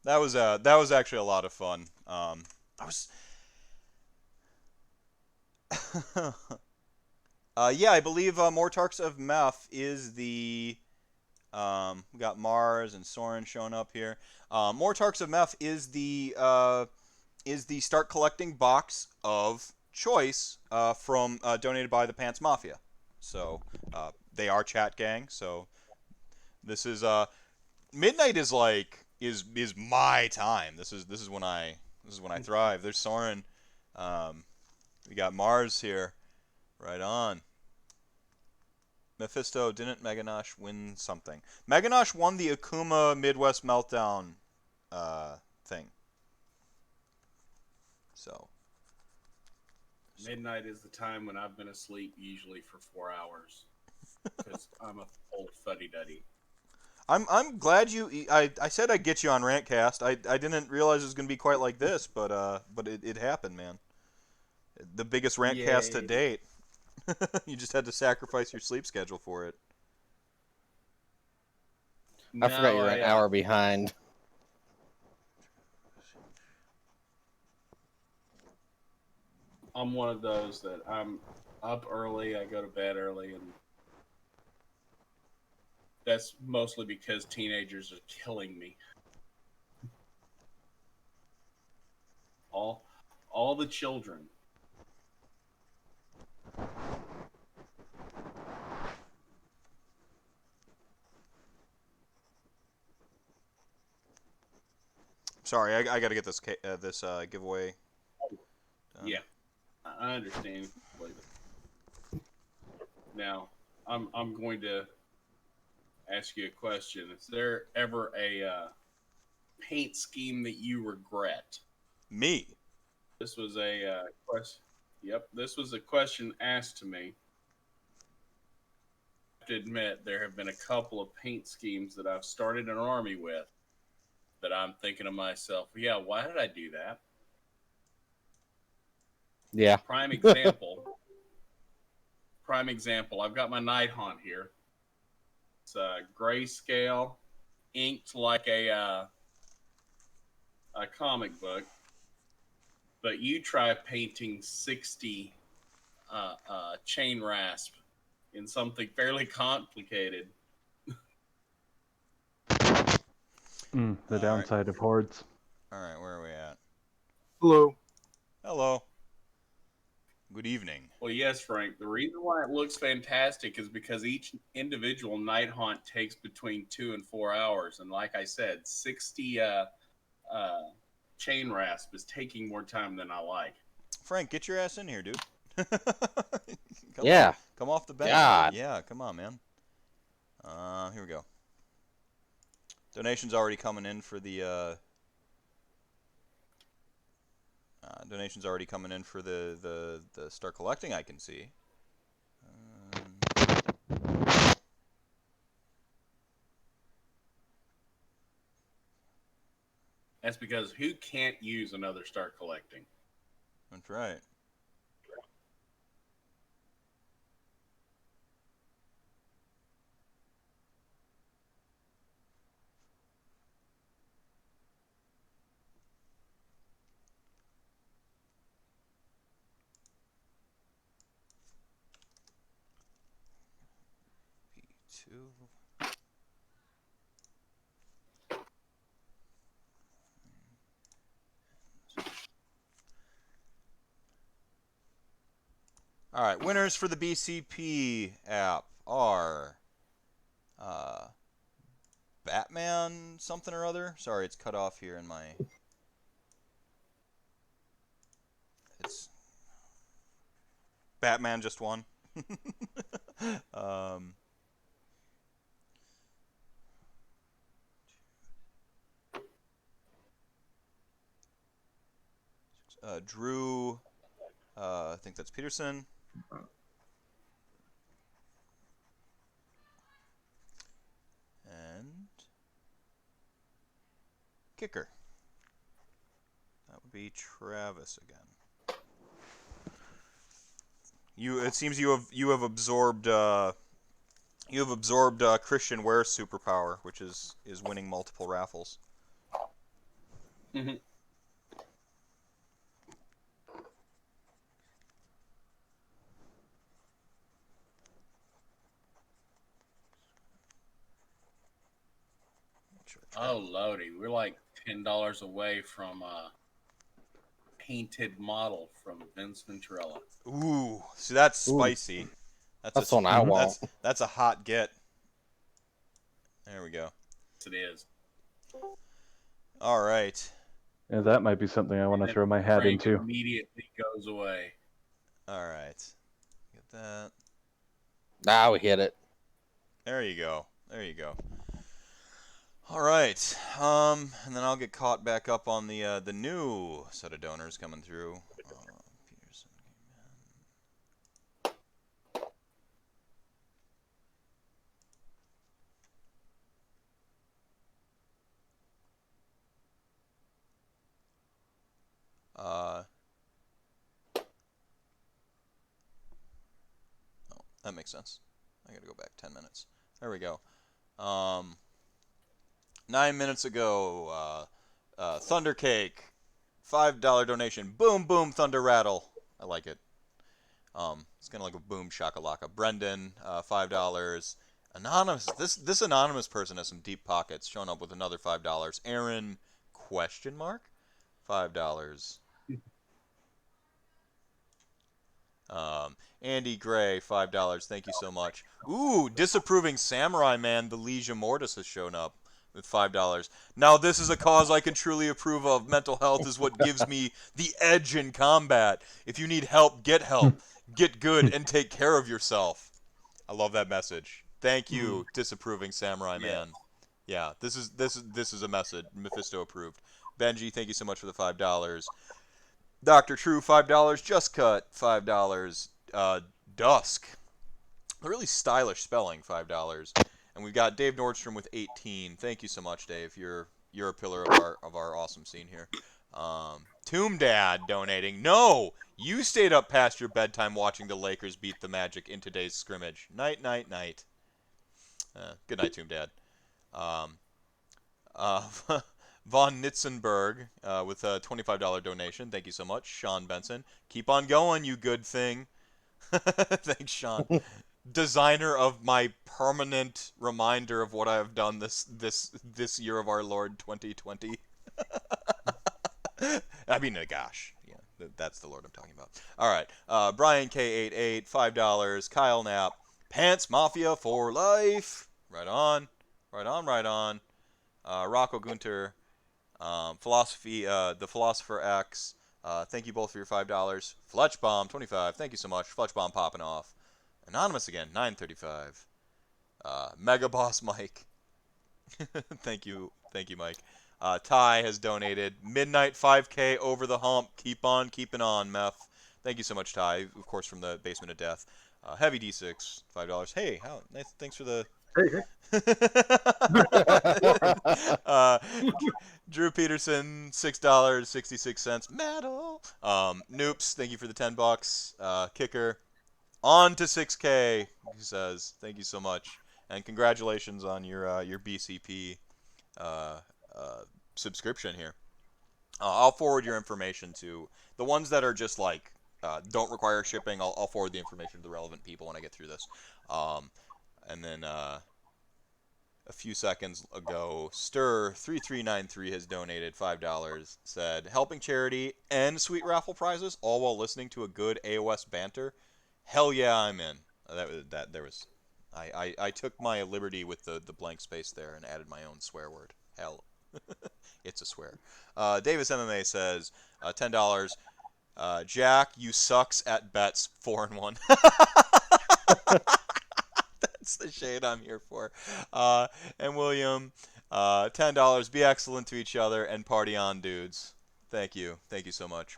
that was actually a lot of fun. I was yeah, I believe Mortarchs of Meph is the we got Mars and Soren showing up here. Mortarchs of Meph is the start collecting box of choice from donated by the Pants Mafia. So they are chat gang. So this is midnight is like is my time. This is when I thrive. There's Soren. Um, we got Mars here. Right on. Mephisto, didn't Meganosh win something? Meganosh won the Akuma Midwest Meltdown thing. So. Midnight is the time when I've been asleep, usually for 4 hours, because I'm a old fuddy duddy. I'm glad I said I'd get you on Rantcast. I didn't realize it was gonna be quite like this, but it happened, man. The biggest Rantcast to Yay. date. You just had to sacrifice your sleep schedule for it. I forgot you're an hour behind. I'm one of those that I'm up early, I go to bed early, and that's mostly because teenagers are killing me. All the children. Sorry, I got to get this giveaway done. Yeah, I understand. Now, I'm going to ask you a question. Is there ever a paint scheme that you regret? Me? This was a question. Yep, this was a question asked to me. I have to admit, there have been a couple of paint schemes that I've started an army with that I'm thinking to myself, yeah, why did I do that? Yeah. Prime example. Prime example. I've got my Nighthaunt here. It's grayscale, inked like a comic book. But you try painting 60 chain rasp in something fairly complicated. The downside of hordes. All right, where are we at? Hello. Hello. Good evening. Well, yes, Frank. The reason why it looks fantastic is because each individual Nighthaunt takes between 2 and 4 hours, and like I said, 60 chain rasp is taking more time than I like. Frank, get your ass in here, dude. Yeah. Come off the bench. God. Yeah, come on, man. Here we go. Donations already coming in for the donations already coming in for the start collecting. I can see. That's because who can't use another start collecting? That's right. P2. All right, winners for the BCP app are Batman something or other. Sorry, it's cut off here in my. It's Batman just won. Drew, I think that's Peterson. And kicker. That would be Travis again. It seems you have absorbed Christian Ware's superpower, which is winning multiple raffles. Mhm. Oh, Lodi, we're like $10 away from painted model from Vince Venturella. Ooh, see that's Ooh, spicy. that's one I want. That's a hot get. There we go. Yes, it is. All right. Yeah, that might be something I want to And throw my hat Frank into. immediately goes away. All right. Get that. Now we hit it. There you go. There you go. All right. And then I'll get caught back up on the new set of donors coming through. Peterson. Oh, that makes sense. I gotta go back 10 minutes. There we go. 9 minutes ago, Thunder Cake, $5 donation. Boom, boom, thunder rattle. I like it. It's kind of like a boom shakalaka. Brendan, $5. Anonymous. This anonymous person has some deep pockets. Showing up with another $5. Aaron, question mark, $5. Andy Gray, $5. Thank you so much. Ooh, disapproving samurai man, the Legia Mortis has shown up with $5. Now this is a cause I can truly approve of. Mental health is what gives me the edge in combat. If you need help, get good, and take care of yourself. I love that message. Thank you, disapproving samurai man. Yeah, this is a message. Mephisto approved. Benji, thank you so much for the $5. Dr. True, $5. Just Cut, $5. Dusk, a really stylish spelling, $5. And we've got Dave Nordstrom with 18. Thank you so much, Dave. You're a pillar of our awesome scene here. Tomb Dad donating. No, you stayed up past your bedtime watching the Lakers beat the Magic in today's scrimmage. Night, night, night. Good night, Tomb Dad. Um, uh, Von Nitzenberg with a $25 donation. Thank you so much. Sean Benson. Keep on going, you good thing. Thanks, Sean. Designer of my permanent reminder of what I have done this year of our Lord 2020. I mean, gosh, yeah, that's the Lord I'm talking about. All right, Brian K88, $5. Kyle Knapp, Pants Mafia for life. Right on, right on, right on. Rocco Gunter, Philosophy, the Philosopher X. Thank you both for your $5. Fletchbomb, 25. Thank you so much. Fletchbomb popping off. Anonymous again, 935. Mega Boss Mike. Thank you, Mike. Ty has donated. Midnight 5K over the hump. Keep on keeping on, Meph. Thank you so much, Ty. Of course, from the Basement of Death. Heavy D6, $5. Hey, how nice. Thanks for the. Hey. uh, Drew Peterson, $6.66. Metal. Noops, thank you for the $10. Kicker, on to 6K. He says, thank you so much, and congratulations on your BCP subscription here. I'll forward your information to the ones that are just like don't require shipping. I'll forward the information to the relevant people when I get through this. And then a few seconds ago, Stir3393 has donated $5. Said helping charity and sweet raffle prizes, all while listening to a good AOS banter. Hell yeah, I'm in. I took my liberty with the blank space there and added my own swear word. Hell. It's a swear. Davis MMA says $10. Jack, you sucks at bets 4-1. That's the shade I'm here for. And William, $10. Be excellent to each other and party on, dudes. Thank you so much.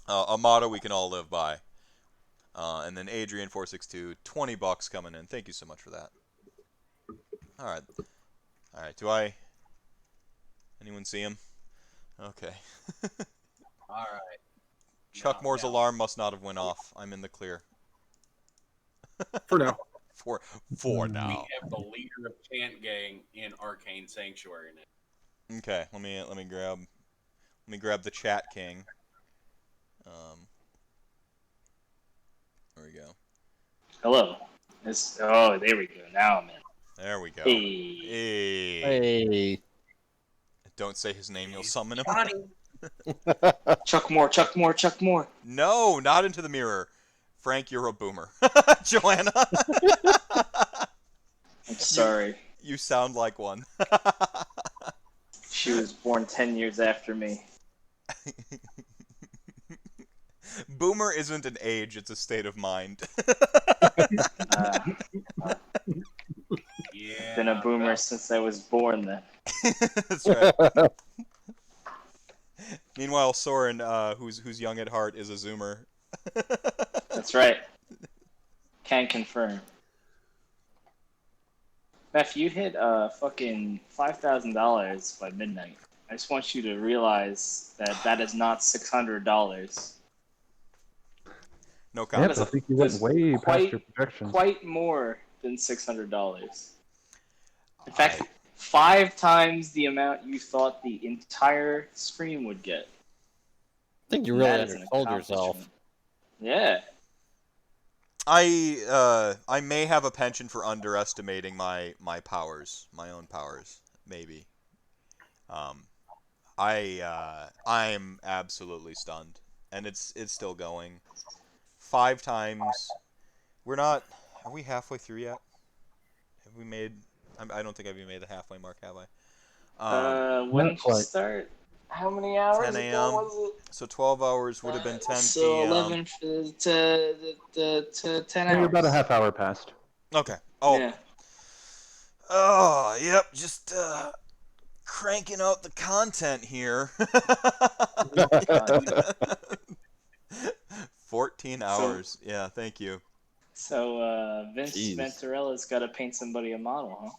A motto we can all live by. And then Adrian 462, $20 coming in. Thank you so much for that. All right. Do I? Anyone see him? Okay. All right. Chuck Moore's alarm must not have went off. I'm in the clear. For now. For now. We have the leader of Chant Gang in Arcane Sanctuary now. Okay, let me grab Let me grab the chat king. There we go. Hello. Oh, there we go. Now I'm in. There we go. Hey. Hey. Don't say his name, you'll summon him. Johnny. Chuck more, Chuck more, Chuck more. No, not into the mirror. Frank, you're a boomer. Joanna. I'm sorry. You sound like one. She was born 10 years after me. Boomer isn't an age, it's a state of mind. Yeah. Been a boomer since I was born then. That's right. Meanwhile, Soren, who's young at heart, is a zoomer. That's right. Can confirm. Meph, you hit fucking $5,000 by midnight. I just want you to realize that that is not $600. No Yep, comment. I think you went way past your projections. Quite more than $600. In fact, 5 times the amount you thought the entire stream would get. I think you really That is an undersold yourself. accomplishment. Yeah. I may have a penchant for underestimating my powers, my own powers, maybe. I'm absolutely stunned, and it's still going. 5 times. We're not. Are we halfway through yet? Have we made? I don't think I've even made the halfway mark, have I? When not did you quite. start? How many hours 10 ago a.m. was it? So 12 hours would have been 10 So p.m. 11 to 10 hours. Maybe about a half hour past. Okay. Oh. Yeah. Oh, yep. Just cranking out the content here. 14 hours. Yeah, thank you. So Vince Jeez. Venturalla's got to paint somebody a model,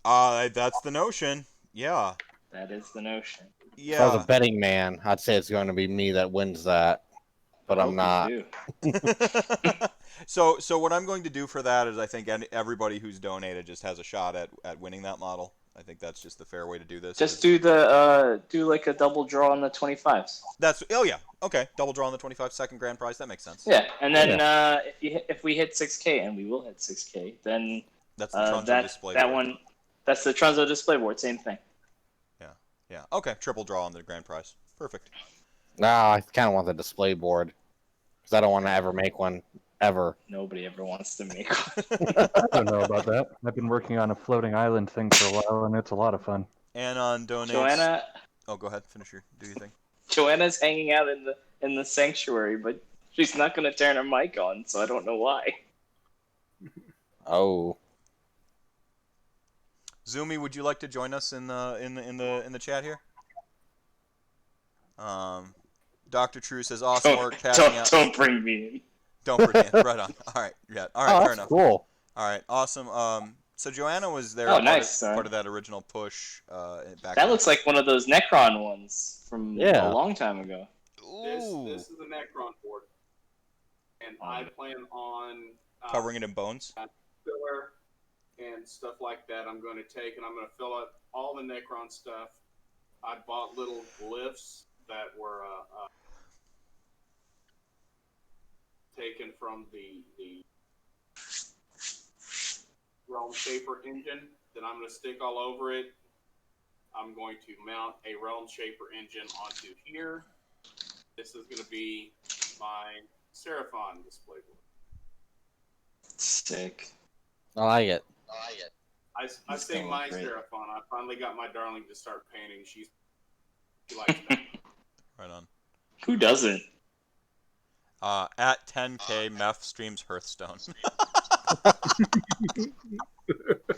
That's the notion. Yeah. huh? That is the notion. If I was Yeah. a betting man, I'd say it's going to be me that wins that, but I'm not. Hope you do. So what I'm going to do for that is I think everybody who's donated just has a shot at winning that model. I think that's just the fair way to do this. Just do the do like a double draw on the 25s. Oh yeah. Okay. Double draw on the 25 second grand prize. That makes sense. Yeah, and then if we hit 6K, and we will hit 6K, then That's the Trunzo that display that board. one, that's the Trunzo display board. Same thing. Yeah. Okay. Triple draw on the grand prize. Perfect. Nah, I kind of want the display board because I don't want to ever make one ever. Nobody ever wants to make one. I don't know about that. I've been working on a floating island thing for a while, and it's a lot of fun. And on donates. Joanna, Oh, go ahead. Do your thing. Joanna's hanging out in the sanctuary, but she's not going to turn her mic on, so I don't know why. Oh, Zoomy, would you like to join us in the chat here? Dr. True says awesome work passing out. Don't bring me in. Don't bring it in. Right on. All right. Yeah. All right. oh, Fair that's enough. cool. All right. Awesome. So Joanna was there. Oh, nice. Part of that original push. Back. That looks like one of those Necron ones from Yeah. a long time ago. Ooh. This is the Necron board, and I plan on Covering it in bones. filler and stuff like that. I'm going to take and I'm going to fill out all the Necron stuff. I bought little glyphs that were taken from the Realm Shaper engine that I'm going to stick all over it. I'm going to mount a Realm Shaper engine onto here. This is going to be my Seraphon display board. Sick. I like it. I That's say gonna my look great. Seraphon. I finally got my darling to start painting. She likes that. Right on. Who doesn't? At 10K, Meph streams Hearthstone.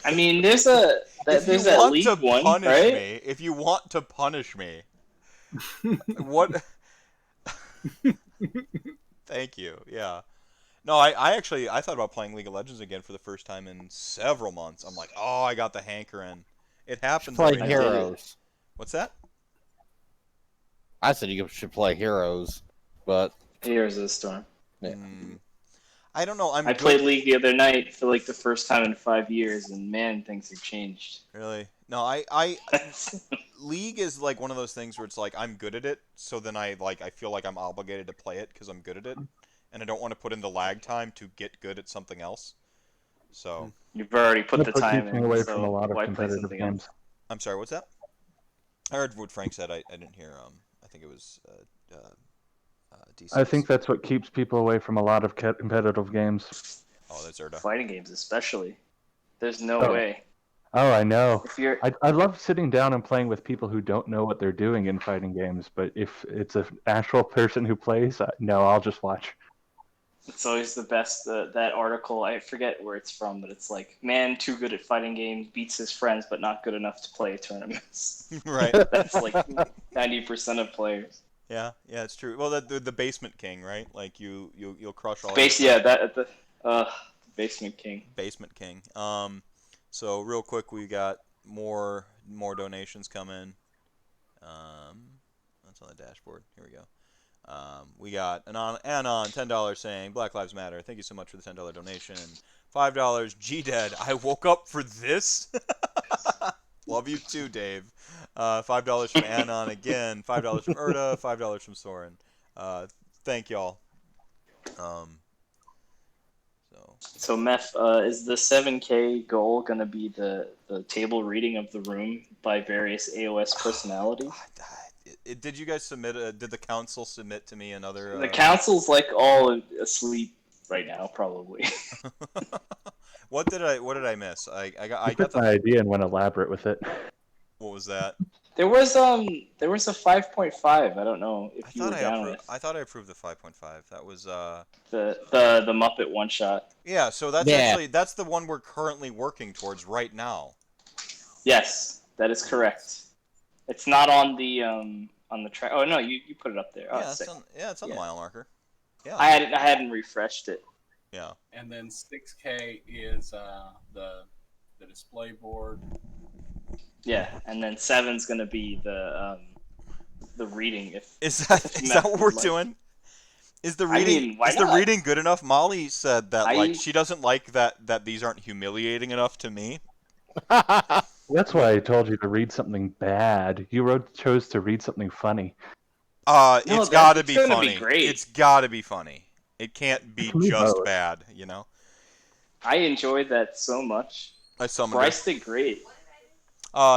I mean, there's at least one, punish right? me, if you want to punish me, what? Thank you. Yeah. No, I actually thought about playing League of Legends again for the first time in several months. I'm like, oh, I got the hankering. It happens. Play every now and then. Heroes. What's that? I said you should play Heroes, but Here's the storm. Yeah. I don't know. I'm I good. played League the other night for like the first time in 5 years, and man, things have changed. Really? No, League is like one of those things where it's like I'm good at it, so then I feel like I'm obligated to play it because I'm good at it, and I don't want to put in the lag time to get good at something else. So You've already put the That's what time keeps me in, away so from a lot of why play competitive something games. else? I'm sorry. What's that? I heard what Frank said. I didn't hear. I think it was DC. I think that's what keeps people away from a lot of competitive games. Oh, that's Erda. Fighting games, especially. There's no Oh. way. Oh, I know. If you're, I love sitting down and playing with people who don't know what they're doing in fighting games, but if it's an actual person who plays, no, I'll just watch. it's always the best. That article, I forget where it's from, but it's like, man, too good at fighting games, beats his friends, but not good enough to play tournaments. Right. That's like 90% of players. Yeah. Yeah, it's true. Well, the basement king, right? Like you'll crush all. The basement king. Basement king. So real quick, we got more donations coming. That's on the dashboard. Here we go. We got Anon $10 saying Black Lives Matter. Thank you so much for the $10 donation. $5 G-Dead. I woke up for this. Love you too, Dave. $5 from Anon again. $5 from Erda. $5 from Soren. Thank y'all. So Meph, is the 7K goal going to be the table reading of the room by various AOS personalities? Did you guys submit? Did the council submit to me another? The council's like all asleep right now, probably. What did I miss? I I got got my idea and went elaborate with it. What was that? There was a 5.5. I don't know if you were down with. I thought I approved the 5.5. That was the Muppet one shot. Yeah, so that's the one we're currently working towards right now. Yes, that is correct. It's not on the track. Oh no, you put it up there. Oh, Yeah, it's on the mile marker. Yeah. I hadn't refreshed it. Yeah. And then 6K is the display board. Yeah, and then 7's gonna be the reading. Is that what we're doing? Is the reading reading good enough? Molly said that she doesn't like that these aren't humiliating enough to me. That's why I told you to read something bad. You chose to read something funny. It's got to be funny. Great. It's got to be funny. It can't be just bad, you know. I enjoyed that so much. Bryce did great.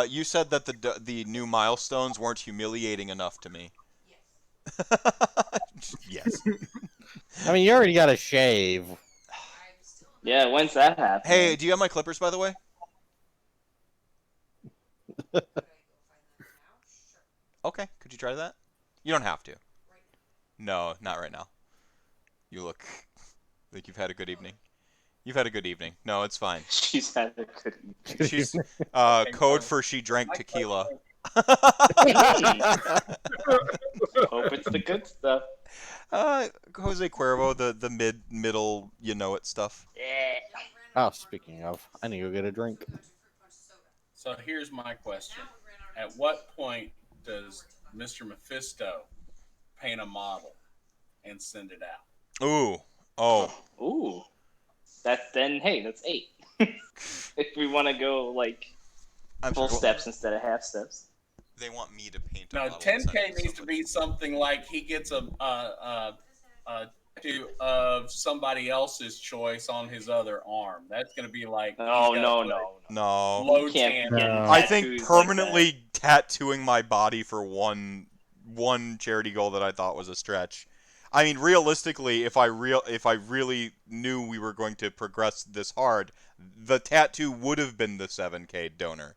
You said that the new milestones weren't humiliating enough to me. Yes. I mean, you already got a shave. Yeah, when's that happen? Hey, do you have my clippers, by the way? Okay, could you try that? You don't have to. No, not right now. You look like you've had a good evening. You've had a good evening. No, it's fine. She's had a good evening. She's code for she drank tequila. Hope it's the good stuff. Jose Cuervo, the middle, you know it stuff. Yeah. Oh, speaking of, I need to go get a drink. So here's my question: at what point does Mr. Mephisto paint a model and send it out? Ooh. That's 8. If we want to go full steps instead of half steps. They want me to paint. No, 10K needs to be something like he gets a tattoo of somebody else's choice on his other arm. That's going to be like. No. You can't. I think permanently tattooing my body for one charity goal that I thought was a stretch. I mean, realistically, if I really knew we were going to progress this hard, the tattoo would have been the 7K donor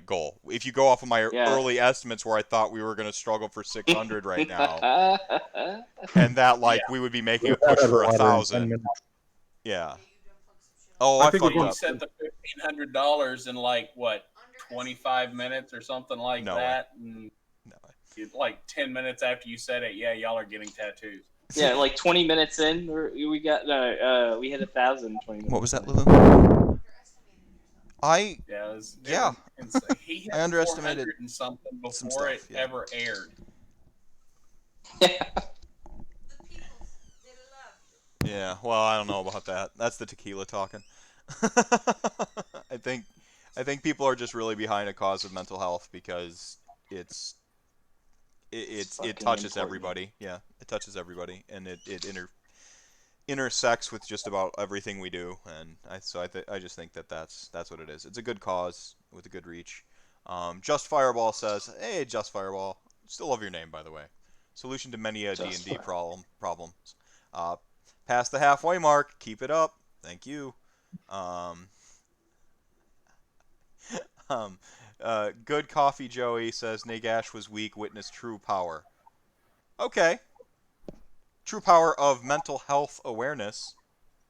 goal. If you go off of my early estimates where I thought we were going to struggle for 600 right now, and that we would be making a push for 1,000. Yeah. Oh, I fucked up. You said the $1,500 in 25 minutes or something like that. And 10 minutes after you said it, y'all are getting tattoos. Yeah, 20 minutes in, we got we hit 1,000 in 20 minutes. What was that, Lulu? He I underestimated 400 and something before it ever aired. Yeah, well, I don't know about that. That's the tequila talking. I think people are just really behind a cause of mental health because it's it Fucking touches important. everybody. Yeah, it touches everybody, and it intersects with just about everything we do. And I just think that that's what it is. It's a good cause with a good reach. Just Fireball says, "Hey, Just Fireball, still love your name, by the way. Solution to many a Just D&D Fire. problems. Past the halfway mark. Keep it up. Thank you." Um, Good Coffee Joey says Nagash was weak. Witness true power. Okay, true power of mental health awareness.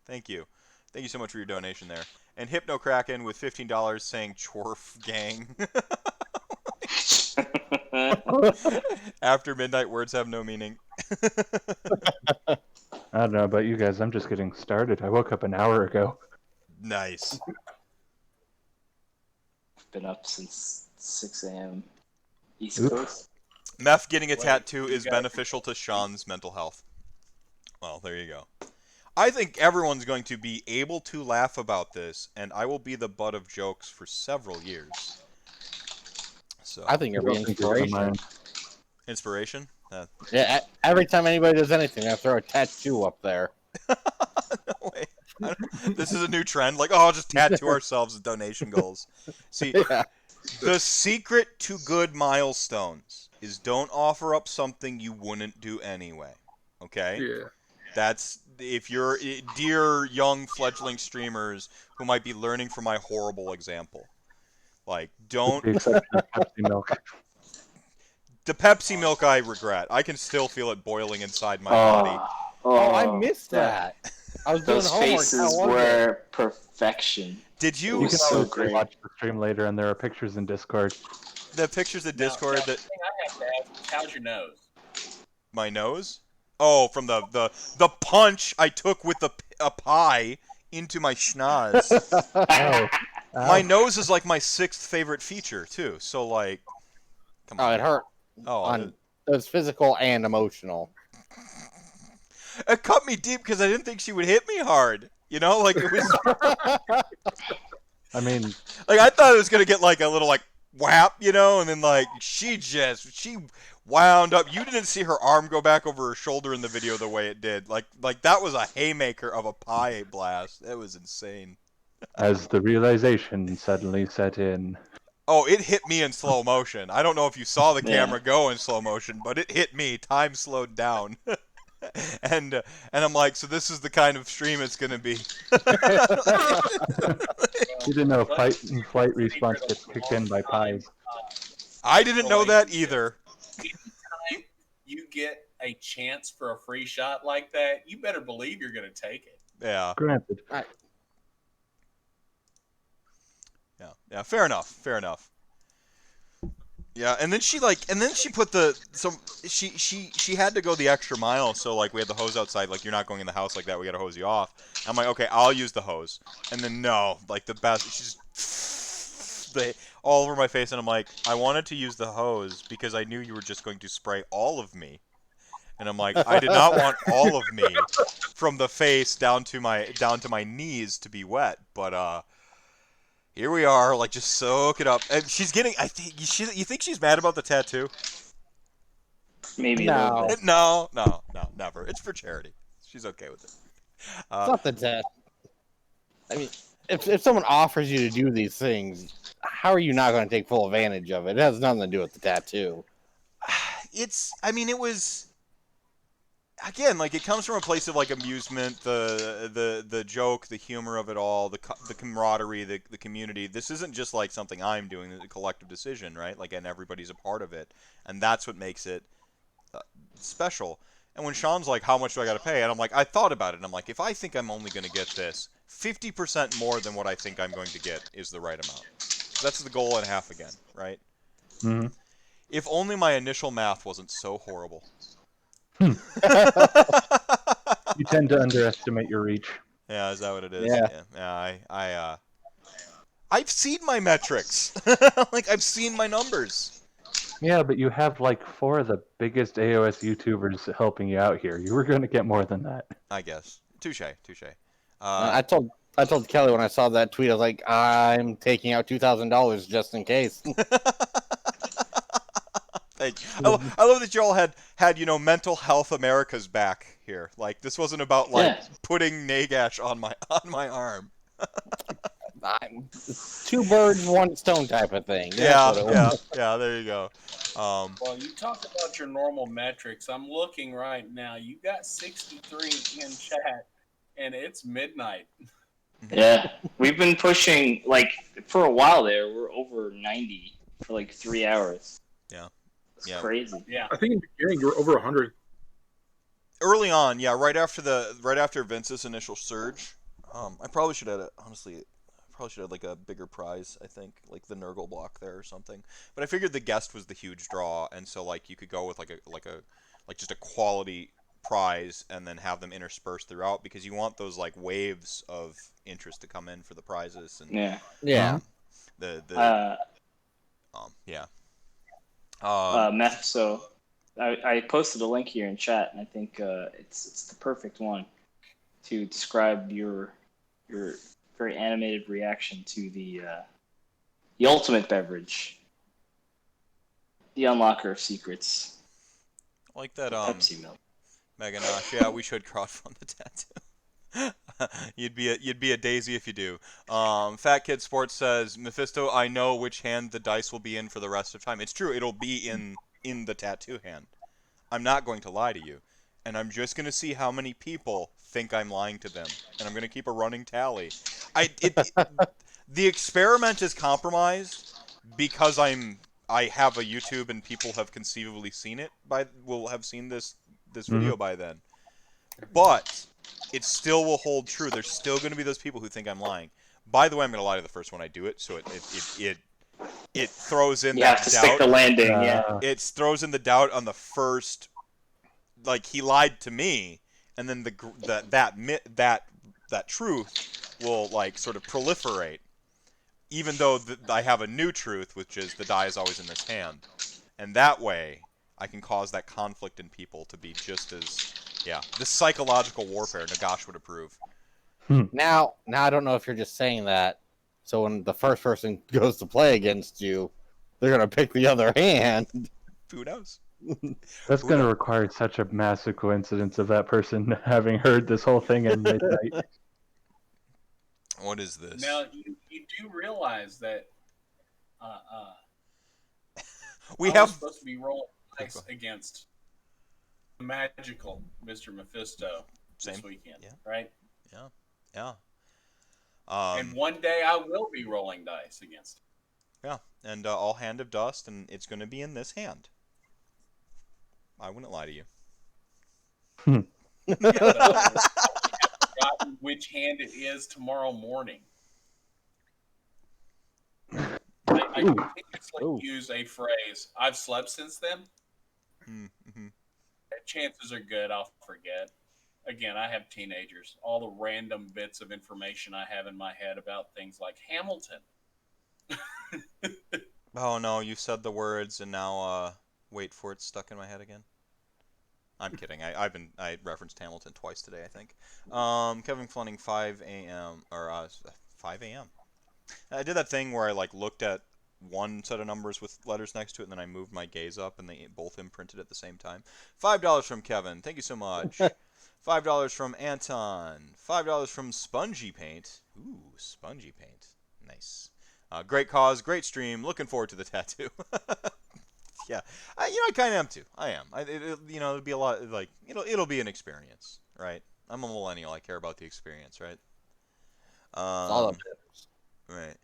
Thank you. Thank you so much for your donation there. And Hypno Kraken with $15 saying Chorf Gang. After midnight, words have no meaning. I don't know about you guys. I'm just getting started. I woke up an hour ago. Nice. Been up since 6 a.m. East Oof. Coast. Meph getting a Wait, tattoo you is guys- beneficial to Sean's mental health. Well, there you go. I think everyone's going to be able to laugh about this, and I will be the butt of jokes for several years. So, I think it'd be I don't think you're gonna inspiration. mind. inspiration? Yeah, every time anybody does anything, I throw a tattoo up there. No way. This is a new trend. Like, oh, just tattoo ourselves as donation goals. See, Yeah. the secret to good milestones is don't offer up something you wouldn't do anyway. Okay? Yeah. That's if you're dear young fledgling streamers who might be learning from my horrible example. Like, With don't the exception of Pepsi milk. the Pepsi milk I regret. I can still feel it boiling inside my body. Oh, I missed that. I was doing Those homework. faces How was it? were perfection. Did You you can so always great. watch the stream later, and there are pictures in Discord. the pictures of Now, Discord the that thing I have to ask, how's your nose? my nose? Oh, from the punch I took with a pie into my schnoz. Oh, My ow. nose is like my sixth favorite feature too. So like, come Oh, on. it hurt. Oh, It was physical and emotional. it cut me deep because I didn't think she would hit me hard. You know, like it was I mean, like I thought it was gonna get like a little like whap, you know, and then like she wound up. You didn't see her arm go back over her shoulder in the video the way it did. Like that was a haymaker of a pie blast. It was insane. as the realization suddenly set in. Oh, it hit me in slow motion. I don't know if you saw the Yeah. camera go in slow motion, but it hit me. Time slowed down. and I'm like, so this is the kind of stream it's gonna be. You didn't know fight and flight response gets kicked in by pies. I didn't know that either. Anytime you get a chance for a free shot like that, you better believe you're going to take it. Yeah. Granted. Yeah, fair enough. Yeah, and then she put she had to go the extra mile, so like we had the hose outside, like you're not going in the house like that, we gotta hose you off. I'm like, okay, I'll use the hose. And then no, like the best she's all over my face, and I'm like, I wanted to use the hose because I knew you were just going to spray all of me. And I'm like, I did not want all of me from the face down to my knees to be wet, but here we are, like just soak it up. And she's getting. I think you think she's mad about the tattoo? Maybe a little No. bit. No, never. It's for charity. She's okay with it. It's not the test. I mean, if someone offers you to do these things, how are you not going to take full advantage of it? It has nothing to do with the tattoo. It was. Again, like it comes from a place of like amusement, the joke, the humor of it all, the camaraderie, the community. This isn't just like something I'm doing; it's a collective decision, right? Like, and everybody's a part of it, and that's what makes it special. And when Sean's like, "How much do I got to pay?" and I'm like, I thought about it, and I'm like, if I think I'm only going to get this, 50% more than what I think I'm going to get is the right amount. So that's the goal and a half again, right? Mm-hmm. If only my initial math wasn't so horrible. You tend to underestimate your reach. Yeah, is that what it is? Yeah. I've seen my metrics. Like I've seen my numbers. Yeah, but you have like 4 of the biggest AOS YouTubers helping you out here. You were going to get more than that. I guess. Touche. I told Kelly when I saw that tweet, I was like, I'm taking out $2,000 just in case. Thank you. I love that you all had mental health America's back here. Like this wasn't about like Yeah. putting Nagash on my arm. Two birds, one stone type of thing. That's what it was. Yeah. There you go. Well, you talk about your normal metrics. I'm looking right now. You got 63 in chat, and it's midnight. Yeah, we've been pushing like for a while there. We're over 90 for like 3 hours. Yeah. It's Yeah. crazy. Yeah. I think in the beginning you were over 100. Early on, yeah, right after Vince's initial surge, I probably should have like a bigger prize. I think like the Nurgle block there or something. But I figured the guest was the huge draw, and so like you could go with like just a quality prize and then have them interspersed throughout because you want those like waves of interest to come in for the prizes and Yeah. yeah. Meph. So I posted a link here in chat, and I think it's the perfect one to describe your very animated reaction to the ultimate beverage, the unlocker of secrets, I like that Pepsi milk. Meganosh, yeah, we should crowdfund the tattoo. You'd be a daisy if you do. Fat Kid Sports says, Mephisto, I know which hand the dice will be in for the rest of time. It's true, it'll be in the tattoo hand. I'm not going to lie to you. And I'm just going to see how many people think I'm lying to them. And I'm going to keep a running tally. The experiment is compromised because I have a YouTube and people have conceivably seen it will have seen this video by then. But it still will hold true. There's still going to be those people who think I'm lying. By the way, I'm going to lie to the first one I do it, so it throws in You that have to doubt. stick the landing, yeah. It throws in the doubt on the first, like he lied to me, and then that truth will like sort of proliferate, even though I have a new truth, which is the die is always in this hand, and that way I can cause that conflict in people to be just as this psychological warfare Nagash would approve. Now I don't know if you're just saying that, so when the first person goes to play against you, they're gonna pick the other hand. Who knows? That's going to require such a massive coincidence of that person having heard this whole thing at midnight. What is this? Now, you do realize that we I have was supposed to be rolling dice against the magical Mr. Mephisto this weekend, right? Yeah. And one day I will be rolling dice against him. Yeah, and all hand of dust, and it's going to be in this hand. I wouldn't lie to you. Yeah, but I haven't forgotten which hand it is tomorrow morning. I continuously use a phrase, I've slept since then. Mm-hmm. Chances are good I'll forget. Again, I have teenagers. All the random bits of information I have in my head about things like Hamilton. Oh no, you said the words, and now wait for it stuck in my head again. I'm kidding. I referenced Hamilton twice today, I think. Kevin Fleming, 5 a.m. or 5 a.m. I did that thing where I like looked at one set of numbers with letters next to it, and then I moved my gaze up, and they both imprinted at the same time. $5 from Kevin. Thank you so much. $5 from Anton. $5 from Spongy Paint. Ooh, Spongy Paint. Nice. Great cause, great stream. Looking forward to the tattoo. Yeah, I kind of am too. I am. It'll be a lot. Like it'll be an experience, right? I'm a millennial. I care about the experience, right? All of it. Right.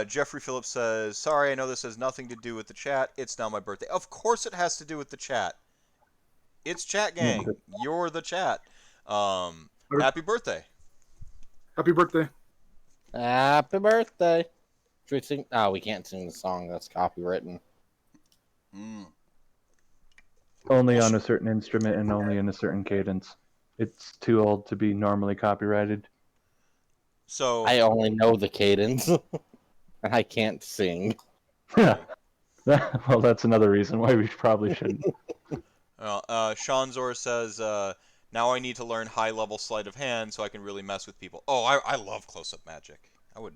Jeffrey Phillips says, "Sorry, I know this has nothing to do with the chat. It's now my birthday. Of course, it has to do with the chat. It's Chat Gang. You're the chat. Happy birthday. Happy birthday. Happy birthday. Should we sing? Oh, we can't sing the song. That's copywritten. Only on a certain instrument and only in a certain cadence. It's too old to be normally copyrighted. So I only know the cadence, and I can't sing. Well, that's another reason why we probably shouldn't. Shanzor says, now I need to learn high-level sleight of hand so I can really mess with people. Oh, I love close-up magic. I would,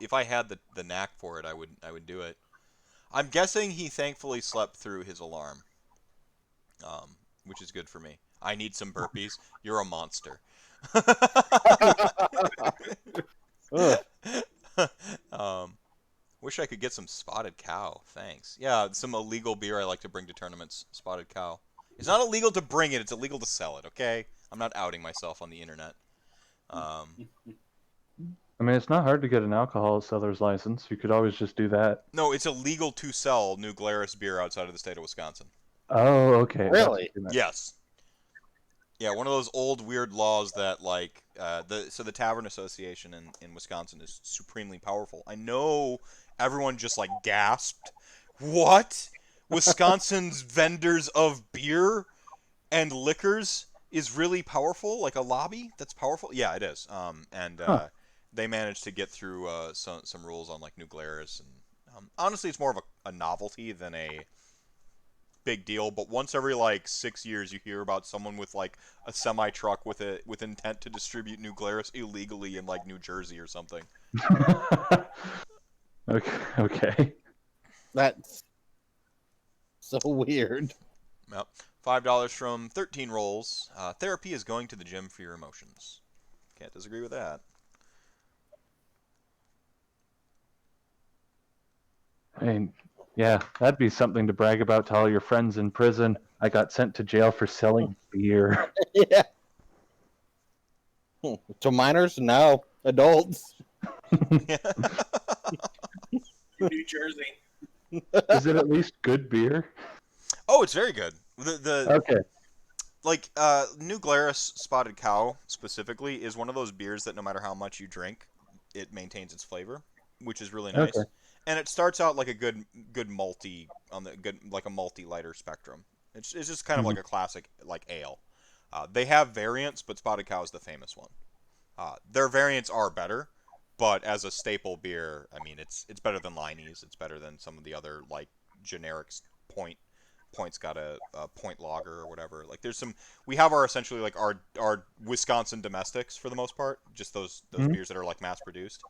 if I had the knack for it, I would do it. I'm guessing he thankfully slept through his alarm, which is good for me. I need some burpees. You're a monster. Ugh. Wish I could get some spotted cow. Thanks. Yeah, some illegal beer I like to bring to tournaments. Spotted cow. It's not illegal to bring it. It's illegal to sell it. Okay. I'm not outing myself on the internet. I mean, it's not hard to get an alcohol seller's license. You could always just do that. No, it's illegal to sell New Glarus beer outside of the state of Wisconsin. Oh, okay. That's Really? what you meant. Yes. Yeah, one of those old weird laws that like the Tavern Association in Wisconsin is supremely powerful. I know everyone just like gasped. What? Wisconsin's vendors of beer and liquors is really powerful, like a lobby that's powerful. Yeah, it is. They managed to get through some rules on like New Glarus, and honestly, it's more of a novelty than a big deal. But once every like 6 years, you hear about someone with like a semi truck with intent to distribute New Glarus illegally in like New Jersey or something. Okay. That's so weird. Yep. $5 from 13 rolls. Therapy is going to the gym for your emotions. Can't disagree with that. I mean, yeah, that'd be something to brag about to all your friends in prison. I got sent to jail for selling beer. Yeah. To minors? No. Adults. New Jersey. Is it at least good beer? Oh, it's very good. Okay. Like New Glarus Spotted Cow specifically is one of those beers that no matter how much you drink, it maintains its flavor, which is really nice. Okay. And it starts out like a good malty on the good like a malty lighter spectrum. It's just kind of like a classic like ale. They have variants, but Spotted Cow is the famous one. Their variants are better, but as a staple beer, I mean it's better than Liney's. It's better than some of the other like generics. Point's got a point lager or whatever. Like there's some we have our essentially like our Wisconsin domestics for the most part, just those beers that are like mass produced.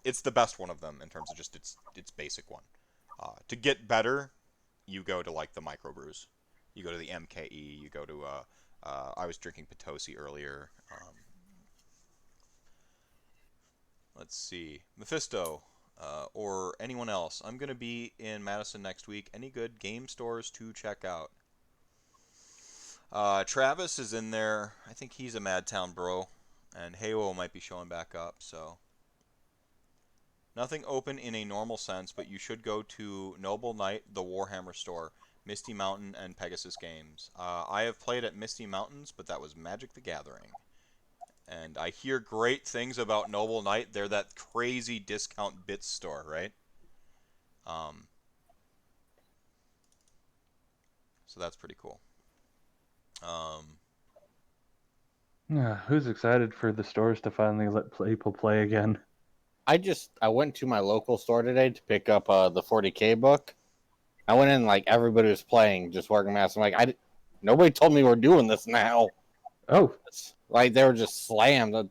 It's the best one of them in terms of just its basic one. To get better, you go to like the microbrews. You go to the MKE. You go to I was drinking Potosi earlier. Let's see, Mephisto, or anyone else. I'm gonna be in Madison next week. Any good game stores to check out? Travis is in there. I think he's a Madtown bro, and Heywoah might be showing back up. So nothing open in a normal sense, but you should go to Noble Knight, the Warhammer store, Misty Mountain, and Pegasus Games. I have played at Misty Mountains, but that was Magic the Gathering. And I hear great things about Noble Knight. They're that crazy discount bits store, right? So that's pretty cool. Who's excited for the stores to finally let people play again? I went to my local store today to pick up the 40K book. I went in like everybody was playing, just working mass. I'm like, nobody told me we're doing this now. Oh, Like they were just slammed. I'm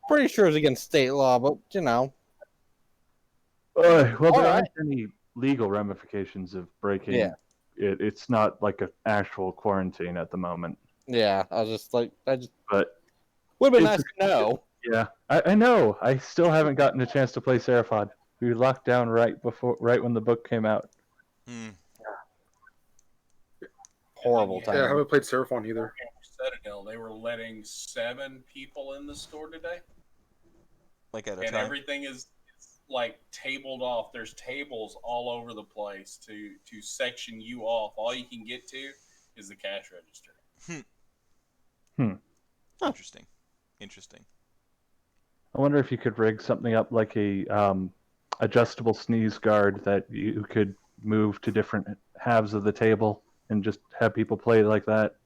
pretty sure it's against state law, but you know. well, there All aren't right. any legal ramifications of breaking Yeah. it. It's not like an actual quarantine at the moment. Yeah, I was just like, But would have been it's- nice to know. yeah, I know. I still haven't gotten a chance to play Seraphon. We locked down right when the book came out. Horrible Yeah, I time. haven't played Seraphon either. Citadel, they were letting 7 people in the store today, Like at a and time. everything is like tabled off. There's tables all over the place to section you off. All you can get to is the cash register. Interesting. I wonder if you could rig something up like a adjustable sneeze guard that you could move to different halves of the table and just have people play like that.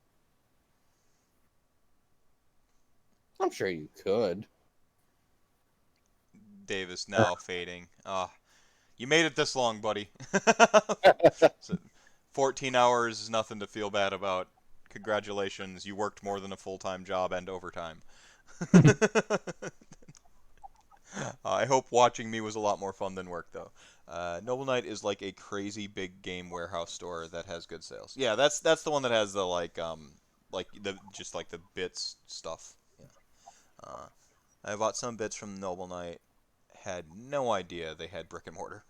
I'm sure you could. Davis now fading. You made it this long, buddy. So 14 hours is nothing to feel bad about. Congratulations, you worked more than a full-time job and overtime. I hope watching me was a lot more fun than work, though. Noble Knight is like a crazy big game warehouse store that has good sales. Yeah, that's the one that has the like the just like the bits stuff. Yeah. I bought some bits from Noble Knight. Had no idea they had brick and mortar.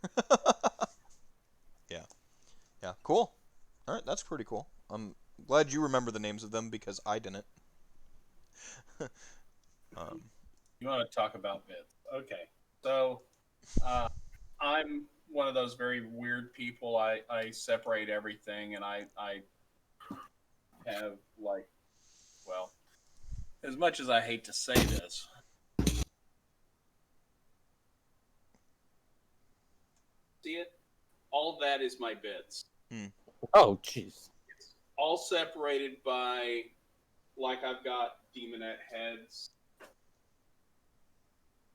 Yeah. Yeah. Cool. All right, that's pretty cool. I'm glad you remember the names of them because I didn't. You want to talk about bits? Okay, so I'm one of those very weird people. I separate everything, and I have like, well, as much as I hate to say this, see it? All that is my bits. Oh, jeez. It's all separated by, like, I've got demonette heads.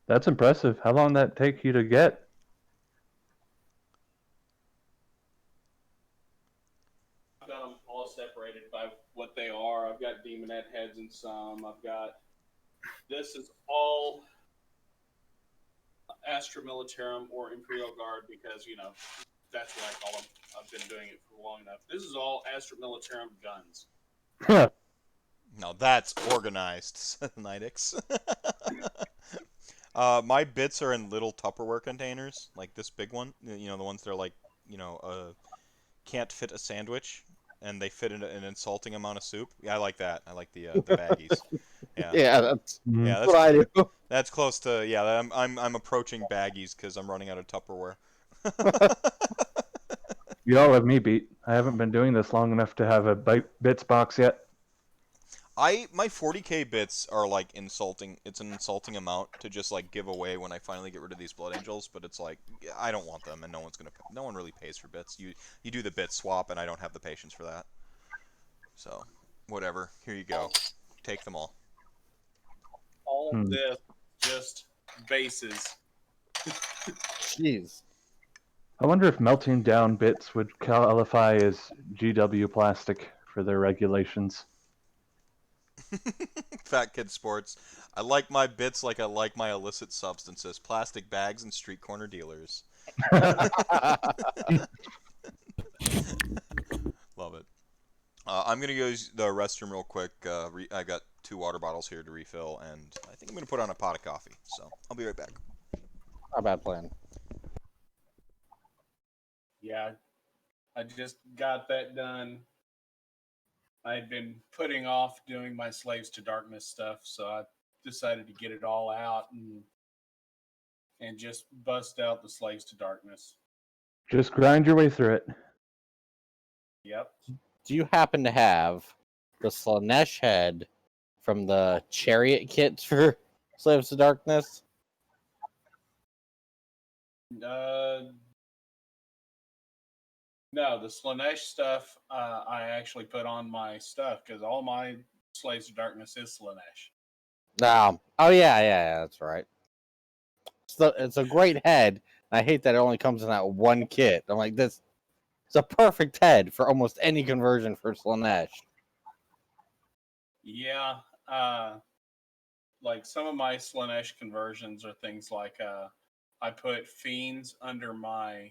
That's impressive. How long did that take you to get? I've got them all separated by what they are. I've got demonette heads in some. I've got, this is all Astra Militarum or Imperial Guard because, you know, that's what I call them. I've been doing it for long enough. This is all Astra Militarum guns. Now that's organized, Nidix. My bits are in little Tupperware containers, like this big one. You know, the ones that are like, you know, can't fit a sandwich, and they fit in an insulting amount of soup. Yeah, I like that. I like the baggies. Yeah. Yeah, that's Yeah, what I do. that's close to, yeah. I'm approaching baggies because I'm running out of Tupperware. You all have me beat. I haven't been doing this long enough to have a bits box yet. My 40k bits are like insulting. It's an insulting amount to just like give away when I finally get rid of these Blood Angels. But it's like I don't want them, and no one really pays for bits. You do the bit swap, and I don't have the patience for that. So whatever. Here you go. Take them all. All of this just bases. Jeez. I wonder if melting down bits would qualify as GW plastic for their regulations. Fat Kid Sports. I like my bits like I like my illicit substances. Plastic bags and street corner dealers. Love it. I'm gonna go use the restroom real quick. I got 2 water bottles here to refill, and I think I'm gonna put on a pot of coffee. So I'll be right back. Not a bad plan. Yeah, I just got that done. I had been putting off doing my Slaves to Darkness stuff, so I decided to get it all out and just bust out the Slaves to Darkness. Just grind your way through it. Yep. Do you happen to have the Slanesh head from the Chariot kits for Slaves to Darkness? No, the Slanesh stuff I actually put on my stuff because all my Slaves to Darkness is Slanesh. Oh yeah, that's right. It's a great head. I hate that it only comes in that one kit. I'm like, this it's a perfect head for almost any conversion for Slanesh. Yeah, like some of my Slanesh conversions are things like I put Fiends under my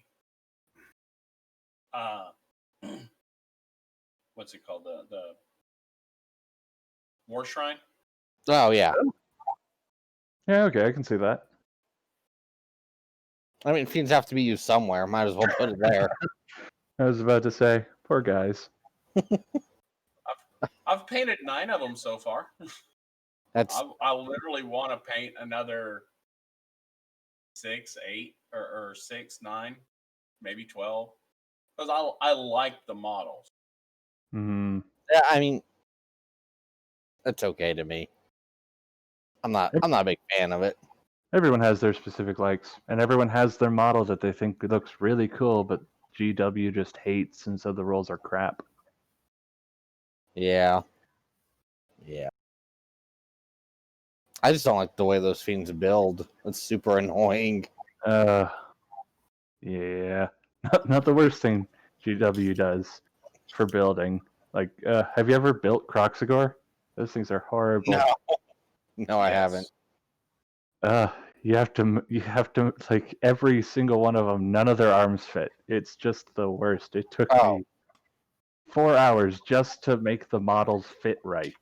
what's it called, the War Shrine. Oh yeah. Yeah, okay, I can see that. I mean, Fiends have to be used somewhere. Might as well put it there. I was about to say, poor guys. I've painted 9 of them so far. That's I literally want to paint another 6, 8, or 6, 9, maybe 12, because I like the models. Mm. yeah. I mean, that's okay to me. I'm not a big fan of it. Everyone has their specific likes, and everyone has their model that they think looks really cool, but GW just hates, and so the rolls are crap. Yeah. I just don't like the way those Fiends build. It's super annoying. Yeah, not the worst thing GW does for building. Like, have you ever built Croxagore? Those things are horrible. No, I haven't. You have to like every single one of them. None of their arms fit. It's just the worst. It took me 4 hours just to make the models fit right,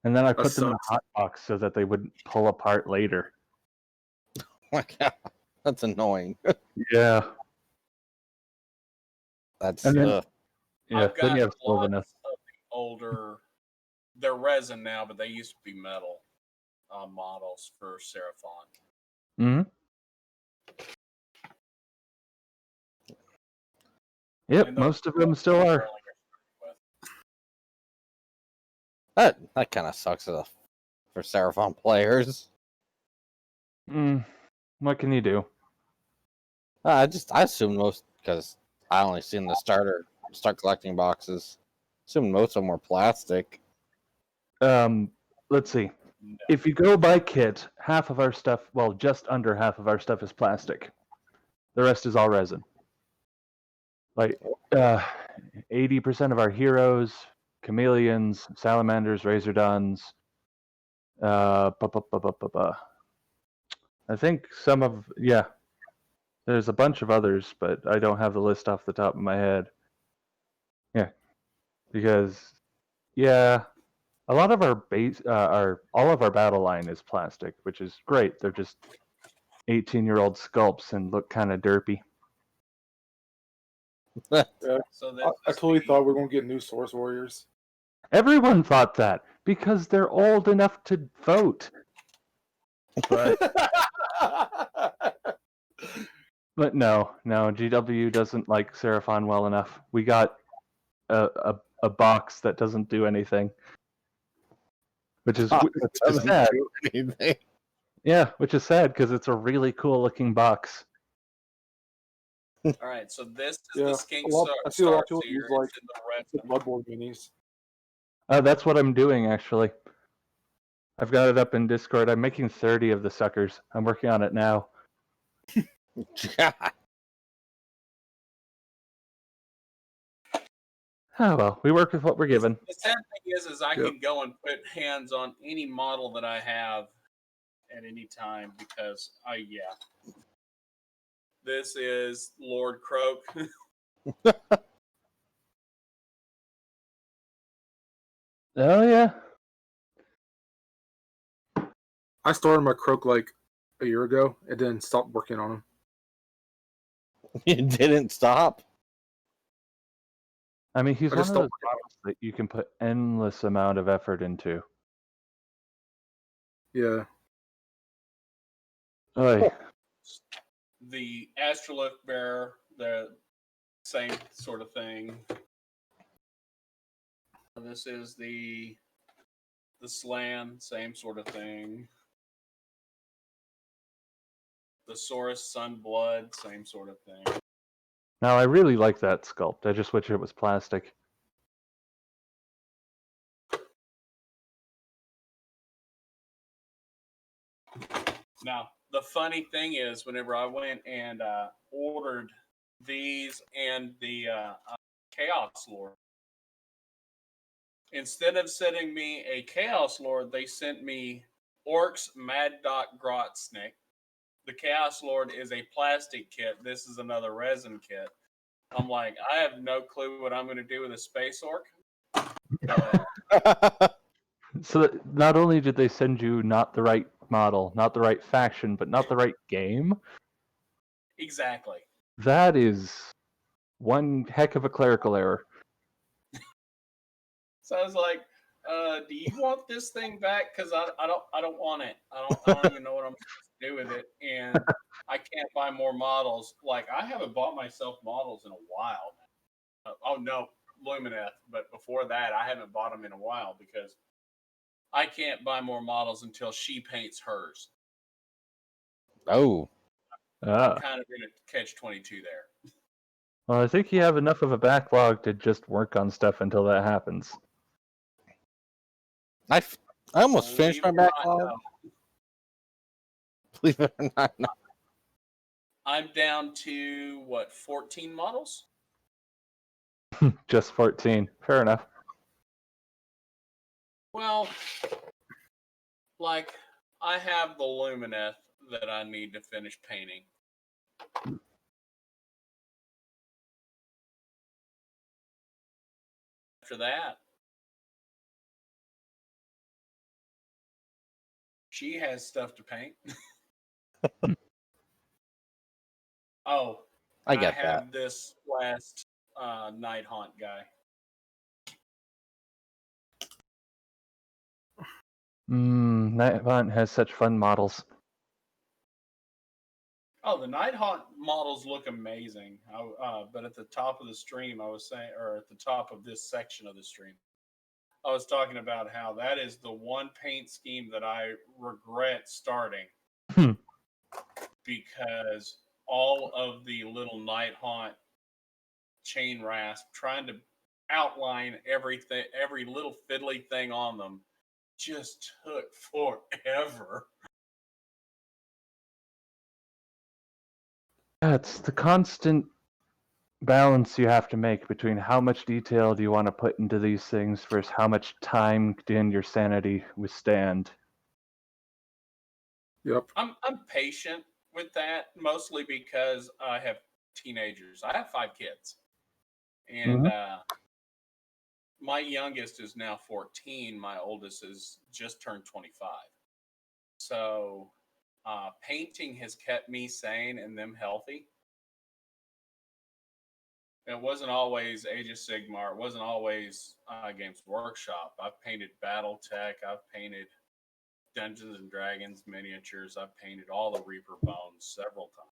and then I put them in a hot box so that they wouldn't pull apart later. Oh my God, that's annoying. Yeah. That's And then, yeah. I've Then got you have lots Slovenia. of the older. They're resin now, but they used to be metal models for Seraphon. Hmm. Yep, And most of them still are. That kind of sucks for Seraphon players. What can you do? I assumed most, because I only seen the start collecting boxes. Assumed most of them were plastic. Let's see. No. If you go by kit, half of our stuff, well, just under half of our stuff is plastic. The rest is all resin. Like 80% of our heroes, chameleons, salamanders, razordons. I think some of there's a bunch of others, but I don't have the list off the top of my head. Yeah, because a lot of our base, all of our battle line is plastic, which is great. They're just 18-year-old sculpts and look kind of derpy. Yeah. So I totally thought we were going to get new Source Warriors. Everyone thought that because they're old enough to vote. But but no, GW doesn't like Seraphon well enough. We got a box that doesn't do anything, which is sad. Yeah, which is sad because it's a really cool looking box. All right, so this is Yeah, the Skink I see a lot of people Starseer. use It's like in the the resin. Bloodborne minis. That's what I'm doing actually. I've got it up in Discord. I'm making 30 of the suckers. I'm working on it now. Oh well, we work with what we're given. The sad thing is I can go and put hands on any model that I have at any time because this is Lord Croak. Oh yeah. I started my Croak like a year ago and then stopped working on them. You didn't stop? I mean, he's I one of just those stopped. models that you can put endless amount of effort into. Yeah. Oy. The Astrolift Bearer, the same sort of thing. This is the Slan, same sort of thing. The Saurus Sunblood, same sort of thing. Now, I really like that sculpt. I just wish it was plastic. Now, the funny thing is, whenever I went and ordered these and the Chaos Lord, instead of sending me a Chaos Lord, they sent me Orcs Mad Dot Grotsnick. The Chaos Lord is a plastic kit. This is another resin kit. I'm like, I have no clue what I'm going to do with a Space Orc. So not only did they send you not the right model, not the right faction, but not the right game. Exactly. That is one heck of a clerical error. So I was like, do you want this thing back? Because I don't want it. I don't even know what I'm supposed to do with it, and I can't buy more models. Like I haven't bought myself models in a while. Oh no, Lumineth, but before that, I haven't bought them in a while because I can't buy more models until she paints hers. Oh. I'm kind of in a catch-22 there. Well, I think you have enough of a backlog to just work on stuff until that happens. I almost finished my backlog. Believe it or not. No. I'm down to 14 models? Just 14. Fair enough. Well, like, I have the Lumineth that I need to finish painting. After that, she has stuff to paint. Oh, I and I get have that. this last Night Haunt guy. Rantathon has such fun models. Oh, the Night Haunt models look amazing. But at the top of the stream, I was saying, or at the top of this section of the stream, I was talking about how that is the one paint scheme that I regret starting because all of the little Night Haunt chain rasp trying to outline everything, every little fiddly thing on them just took forever. It's the constant balance you have to make between how much detail do you want to put into these things versus how much time can your sanity withstand. Yep. I'm patient with that mostly because I have teenagers. I have 5 kids, and my youngest is now 14. My oldest is just turned 25. So painting has kept me sane and them healthy. It wasn't always Age of Sigmar. It wasn't always Games Workshop. I've painted BattleTech. I've painted Dungeons and Dragons miniatures. I've painted all the Reaper Bones several times.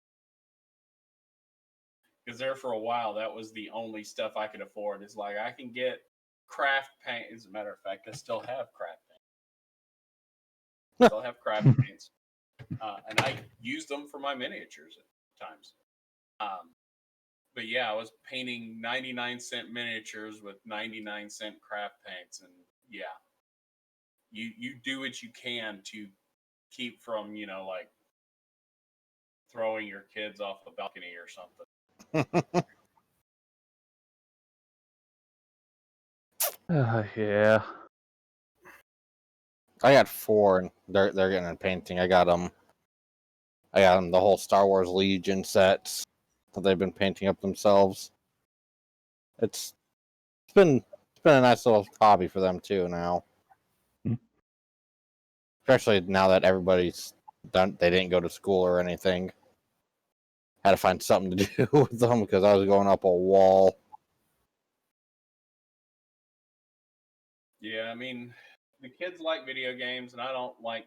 Because there for a while, that was the only stuff I could afford. It's like I can get craft paint. As a matter of fact, I still have craft paint. I still have craft paints. And I use them for my miniatures at times. But yeah, I was painting 99-cent miniatures with 99-cent craft paints. And yeah, you do what you can to keep from, like throwing your kids off a balcony or something. Yeah. I got 4, and they're getting a painting. I got them the whole Star Wars Legion sets that they've been painting up themselves. It's been a nice little hobby for them too now. Especially now that everybody's done, they didn't go to school or anything. Had to find something to do with them because I was going up a wall. Yeah, I mean, the kids like video games, and I don't like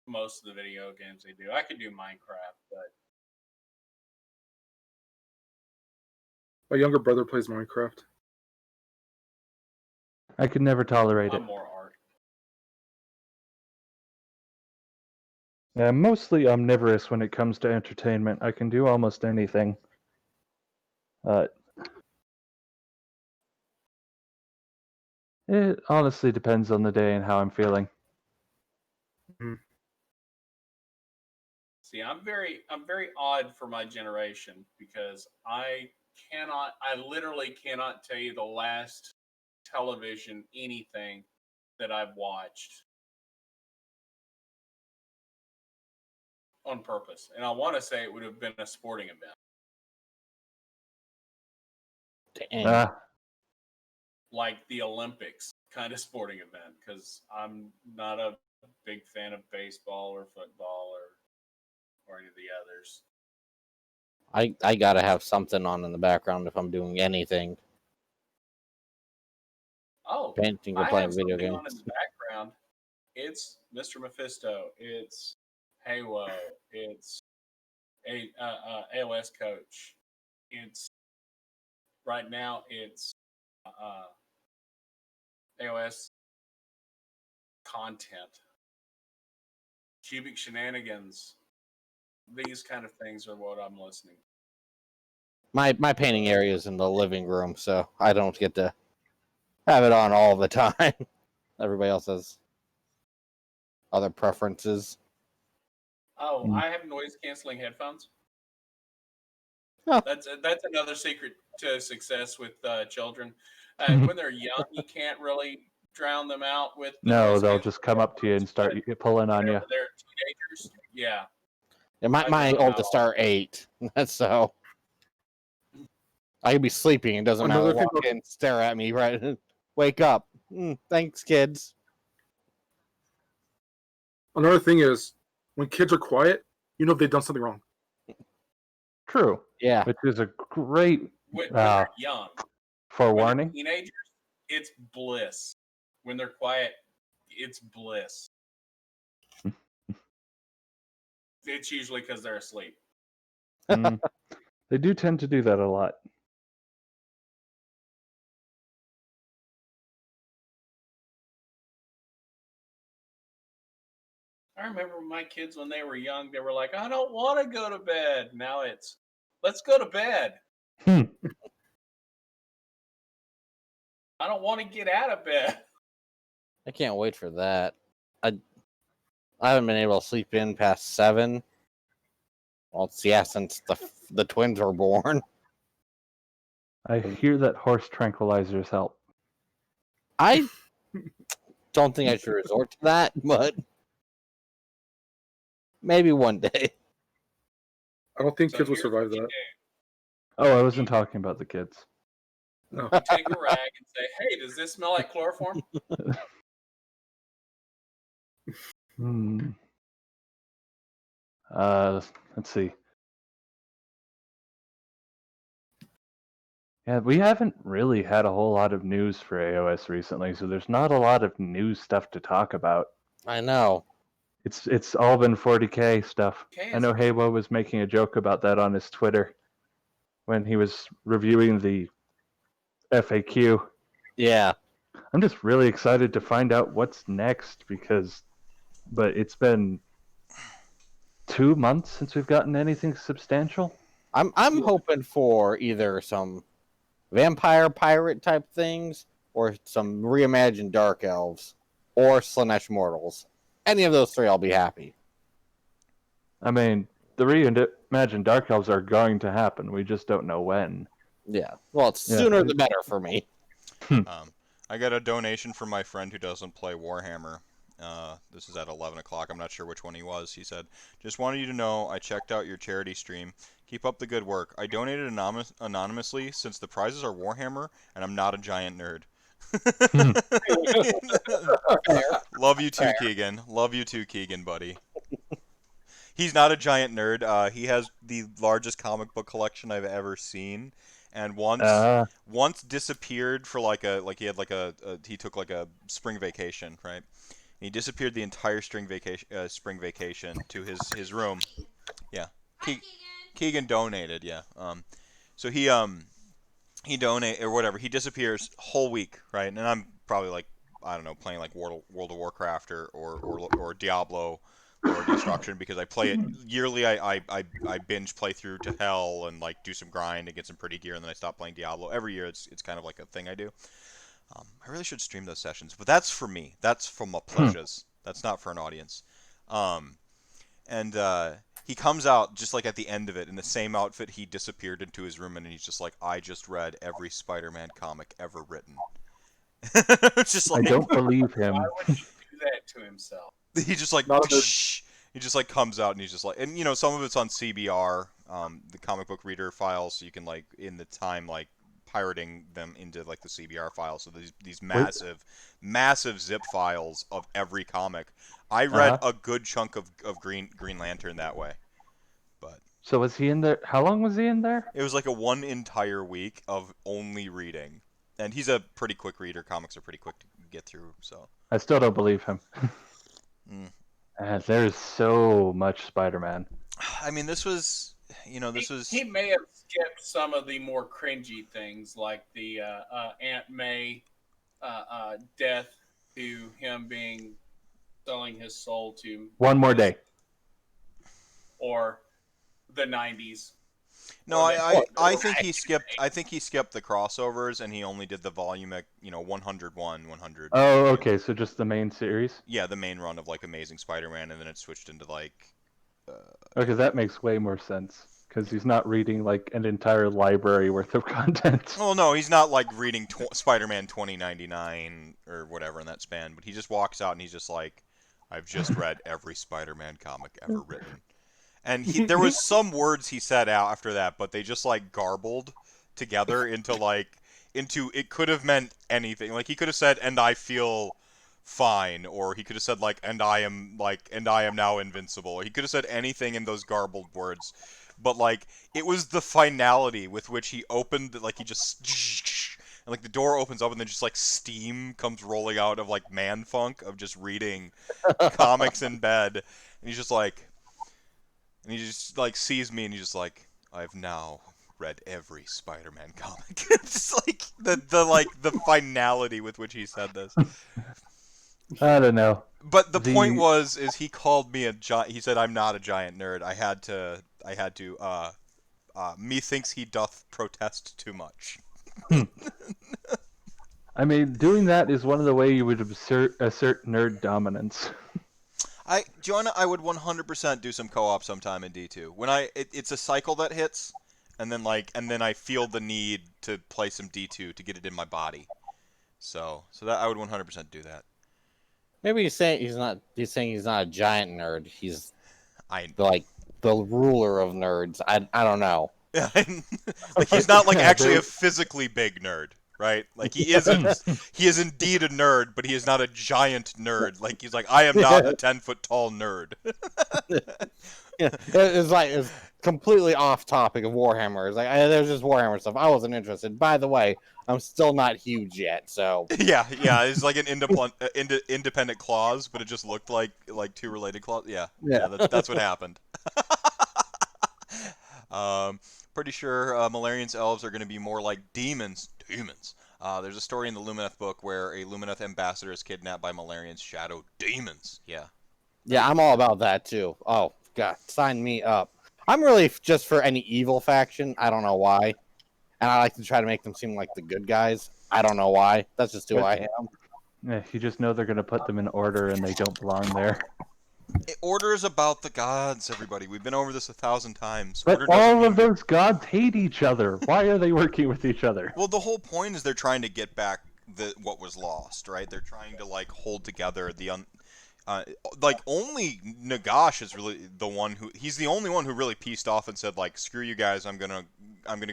most of the video games they do. I could do Minecraft, but My younger brother plays Minecraft. I could never tolerate it. I'm more art. Yeah, I'm mostly omnivorous when it comes to entertainment. I can do almost anything. It honestly depends on the day and how I'm feeling. See, I'm very odd for my generation because I literally cannot tell you the last television anything that I've watched on purpose. And I want to say it would have been a sporting event. Dang. Like the Olympics kind of sporting event, because I'm not a big fan of baseball or football or any of the others. I gotta have something on in the background if I'm doing anything. Oh, Painting or I playing have video something games. on in the background. It's Mr. Mephisto. It's Heywoah. It's a AOS coach. It's right now. It's AOS content, cubic shenanigans. These kind of things are what I'm listening. My painting area is in the living room, so I don't get to have it on all the time. Everybody else has other preferences. Oh, I have noise canceling headphones. That's another secret to success with children. Mhm. When they're young, you can't really drown them out with the No, noise they'll canceling just come up to you and start headphones, pulling but on you. whenever they're teenagers, yeah, Yeah, my I my drown them out oldest all. are 8. So I could be sleeping. It doesn't matter. Another thing Walk in, stare at me, right? Wake up. Thanks, kids. Another thing is, when kids are quiet, you know they've done something wrong. True. Yeah. Which is a great When they're young. When they're forewarning. teenagers, it's bliss. When they're quiet, it's bliss. It's usually because they're asleep. Mm. They do tend to do that a lot. I remember my kids when they were young, they were like, I don't want to go to bed. Now it's, let's go to bed. Hmm. I don't want to get out of bed. I can't wait for that. I haven't been able to sleep in past 7. Well, since the twins were born. I hear that horse tranquilizers help. I don't think I should resort to that, but maybe one day. I don't think So kids will here's survive what you that. do. Oh, I wasn't talking about the kids. No. You take a rag and say, hey, does this smell like chloroform? Hmm. Let's see. Yeah, we haven't really had a whole lot of news for AOS recently, so there's not a lot of new stuff to talk about. I know. It's all been 40k stuff. Okay, I know Heywoah was making a joke about that on his Twitter when he was reviewing the FAQ. Yeah. I'm just really excited to find out what's next but it's been 2 months since we've gotten anything substantial. I'm hoping for either some vampire pirate type things or some reimagined dark elves or Slanesh mortals. Any of those 3, I'll be happy. I mean, the reimagined Dark Elves are going to happen. We just don't know when. Yeah. Well, it's Yeah. sooner the better for me. I got a donation from my friend who doesn't play Warhammer. This is at 11 o'clock. I'm not sure which one he was. He said, just wanted you to know I checked out your charity stream. Keep up the good work. I donated anonymously since the prizes are Warhammer, and I'm not a giant nerd. Love you too, Keegan. Love you too, Keegan, buddy. He's not a giant nerd. He has the largest comic book collection I've ever seen, and once disappeared for he took like a spring vacation, right? And he disappeared the entire spring vacation to his room. Yeah, Keegan donated. Yeah. So he donate or whatever. He disappears whole week, right? And I'm probably like, I don't know, playing like World of Warcraft or Diablo or Destruction because I play it yearly. I binge play through to hell and like do some grind and get some pretty gear, and then I stop playing Diablo. Every year it's kind of like a thing I do. I really should stream those sessions, but that's for me. That's for my pleasures. That's not for an audience. And he comes out just like at the end of it in the same outfit he disappeared into his room, and he's just like, I just read every Spider-Man comic ever written. Just I like, don't believe him. Why would he do that to himself? he just like Not a- he just like comes out and he's just like, and you know, some of it's on CBR, the comic book reader files, so you can like in the time like pirating them into like the CBR files. So these massive zip files of every comic. I read a good chunk of Green Lantern that way. But So was he in there? How long was he in there? it was like a one entire week of only reading. And he's a pretty quick reader. Comics are pretty quick to get through, so. I still don't believe him. There's so much Spider-Man. I mean, this was. He may have skipped some of the more cringy things like the Aunt May death to him selling his soul to One more day. or the 90s. No, I think he skipped. I think he skipped the crossovers, and he only did the volume at 101, 100. Oh, okay. So just the main series. Yeah, the main run of like Amazing Spider-Man, and then it switched into like. Okay, that makes way more sense. because he's not reading like an entire library worth of content. Well, no, he's not like reading Spider-Man 2099 or whatever in that span, but he just walks out and he's just like, I've just read every Spider-Man comic ever written. And there was some words he said out after that, but they just like garbled together into it could have meant anything. Like he could have said, "And I feel fine," or he could have said like, "And I am now invincible." He could have said anything in those garbled words, but like it was the finality with which he opened, like he just and like the door opens up and then just like steam comes rolling out of like man funk of just reading comics in bed, and he's just like. And he just like sees me and he's just like, I've now read every Spider-Man comic. It's like the finality with which he said this. I don't know. But the point is he called me a giant. He said I'm not a giant nerd. I had to. Methinks he doth protest too much. I mean, doing that is one of the ways you would assert nerd dominance. Joanna, I would 100% do some co-op sometime in D2. When it's a cycle that hits, and then I feel the need to play some D2 to get it in my body. So that I would 100% do that. Maybe he's saying he's not a giant nerd. He's I like the ruler of nerds. I don't know. like he's not like actually a physically big nerd. Right? Like he is indeed a nerd, but he is not a giant nerd. Like he's like, I am not a 10-foot tall nerd. Yeah, it's completely off topic of Warhammer. It's like there's just Warhammer stuff. I wasn't interested. By the way, I'm still not huge yet, so yeah. It's like an independent clause, but it just looked like two related clauses. Yeah. That's what happened. Pretty sure Malarian's elves are going to be more like demons. There's a story in the Lumineth book where a Lumineth ambassador is kidnapped by Malarian's shadow demons. Yeah. Yeah, I'm all about that too. Oh, God, sign me up. I'm really just for any evil faction. I don't know why. And I like to try to make them seem like the good guys. I don't know why. That's just who I am. Yeah, you just know they're going to put them in order and they don't belong there. Order is about the gods, everybody. We've been over this 1,000 times. But all of those gods hate each other. Why are they working with each other? Well, the whole point is they're trying to get back what was lost, right? They're trying to hold together only Nagash is really the one he's the only one who really pieced off and said like, screw you guys, I'm gonna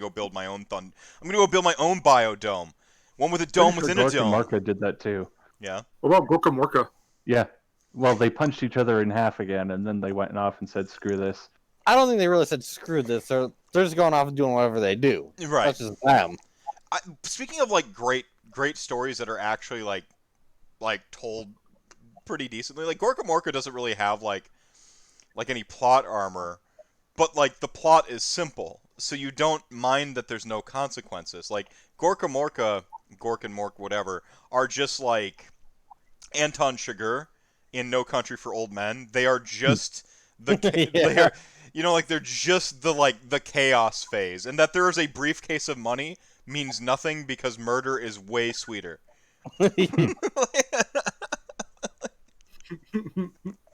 go build my own I'm gonna go build my own biodome, one with a dome within a dome. Gorka did that too. Yeah. What about Gorka Morka? Yeah. Well, they punched each other in half again, and then they went off and said, screw this. I don't think they really said screw this. They're just going off and doing whatever they do. Right. That's just them. Speaking of like great stories that are actually like told pretty decently, like Gorka Morka doesn't really have like any plot armor, but like the plot is simple, so you don't mind that there's no consequences. Like Gorka Morka, Gork and Mork, whatever, are just like Anton Chigurh in No Country for Old Men. They are just they're just the chaos phase, and that there is a briefcase of money means nothing because murder is way sweeter. I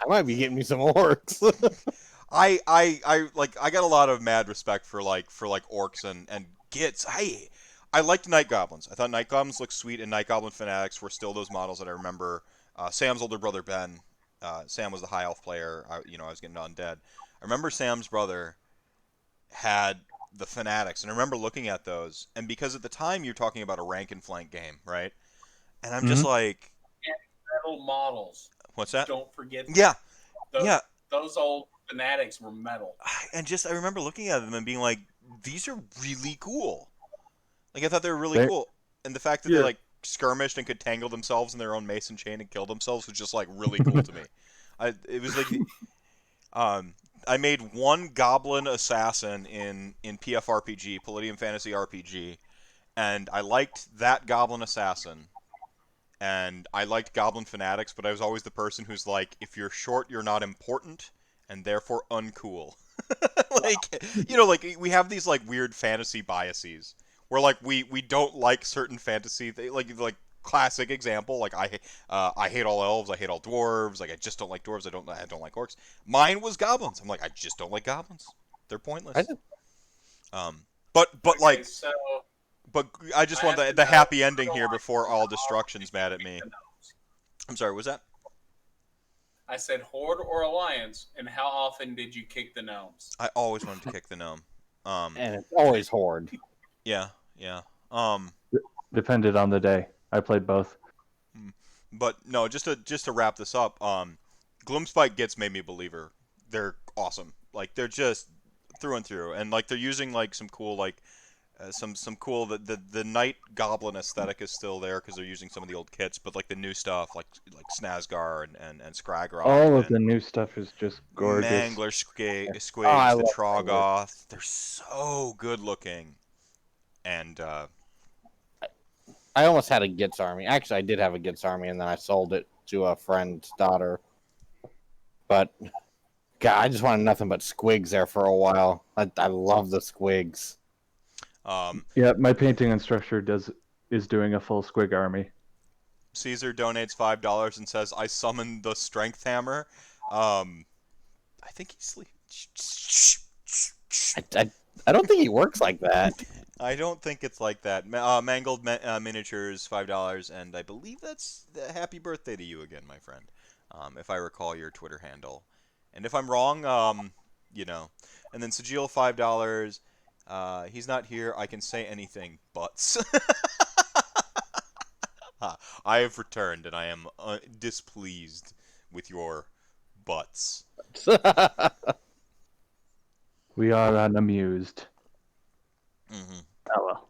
might be getting me some orcs. I got a lot of mad respect for orcs and gits. I liked Night Goblins. I thought Night Goblins looked sweet, and Night Goblin Fanatics were still those models that I remember. Sam's older brother Ben, Sam was the high elf player. I was getting undead. I remember Sam's brother had the Fanatics, and I remember looking at those. And because at the time you're talking about a rank and flank game, right? And I'm just like, metal models. What's that? Don't forget. Yeah, Those old Fanatics were metal. And I remember looking at them and being like, these are really cool. Like I thought they were really cool, and the fact that they like skirmished and could tangle themselves in their own mason chain and kill themselves was just like really cool to me. It was like I made one goblin assassin in PFRPG, Palladium Fantasy RPG, and I liked that goblin assassin, and I liked goblin fanatics, but I was always the person who's like, if you're short, you're not important, and therefore uncool. Like we have these like weird fantasy biases. Where like we don't like certain fantasy, like classic example, like I hate all elves, I hate all dwarves, like I just don't like dwarves, I don't like orcs. Mine was goblins. I'm like, I just don't like goblins. They're pointless. But Okay, like, so but I just I want have to the know happy Horde ending here Alliance before and all how often destruction's did you mad at kick me. the gnomes? I'm sorry, was that? I said Horde or Alliance, and how often did you kick the gnomes? I always wanted to kick the gnome. And it's always Horde. Yeah, yeah. Depended on the day. I played both. But no, just to wrap this up, Gloomspike gets made me a believer. They're awesome. Like they're just through and through, and like they're using like some cool like some cool the Night Goblin aesthetic is still there because they're using some of the old kits, but like the new stuff like Snazgar and Scragrok All of and the new stuff is just gorgeous. Mangler Oh, I Squigs, the love Wranglers. Troggoth. They're so good looking, and I almost had a Gitz army. Actually, I did have a Gitz army, and then I sold it to a friend's daughter. But God, I just wanted nothing but squigs there for a while. I love the squigs. Yeah, my painting instructor is doing a full squig army. Caesar donates $5 and says, "I summoned the Strength Hammer." I think he's I don't think he works like that. I don't think it's like that. Mangled Miniatures, $5, and I believe that's the happy birthday to you again, my friend. If I recall your Twitter handle, and if I'm wrong, you know. And then Sajil, $5. He's not here. I can say anything, butts. I have returned, and I am displeased with your butts. We are unamused. Mm-hmm. Oh well.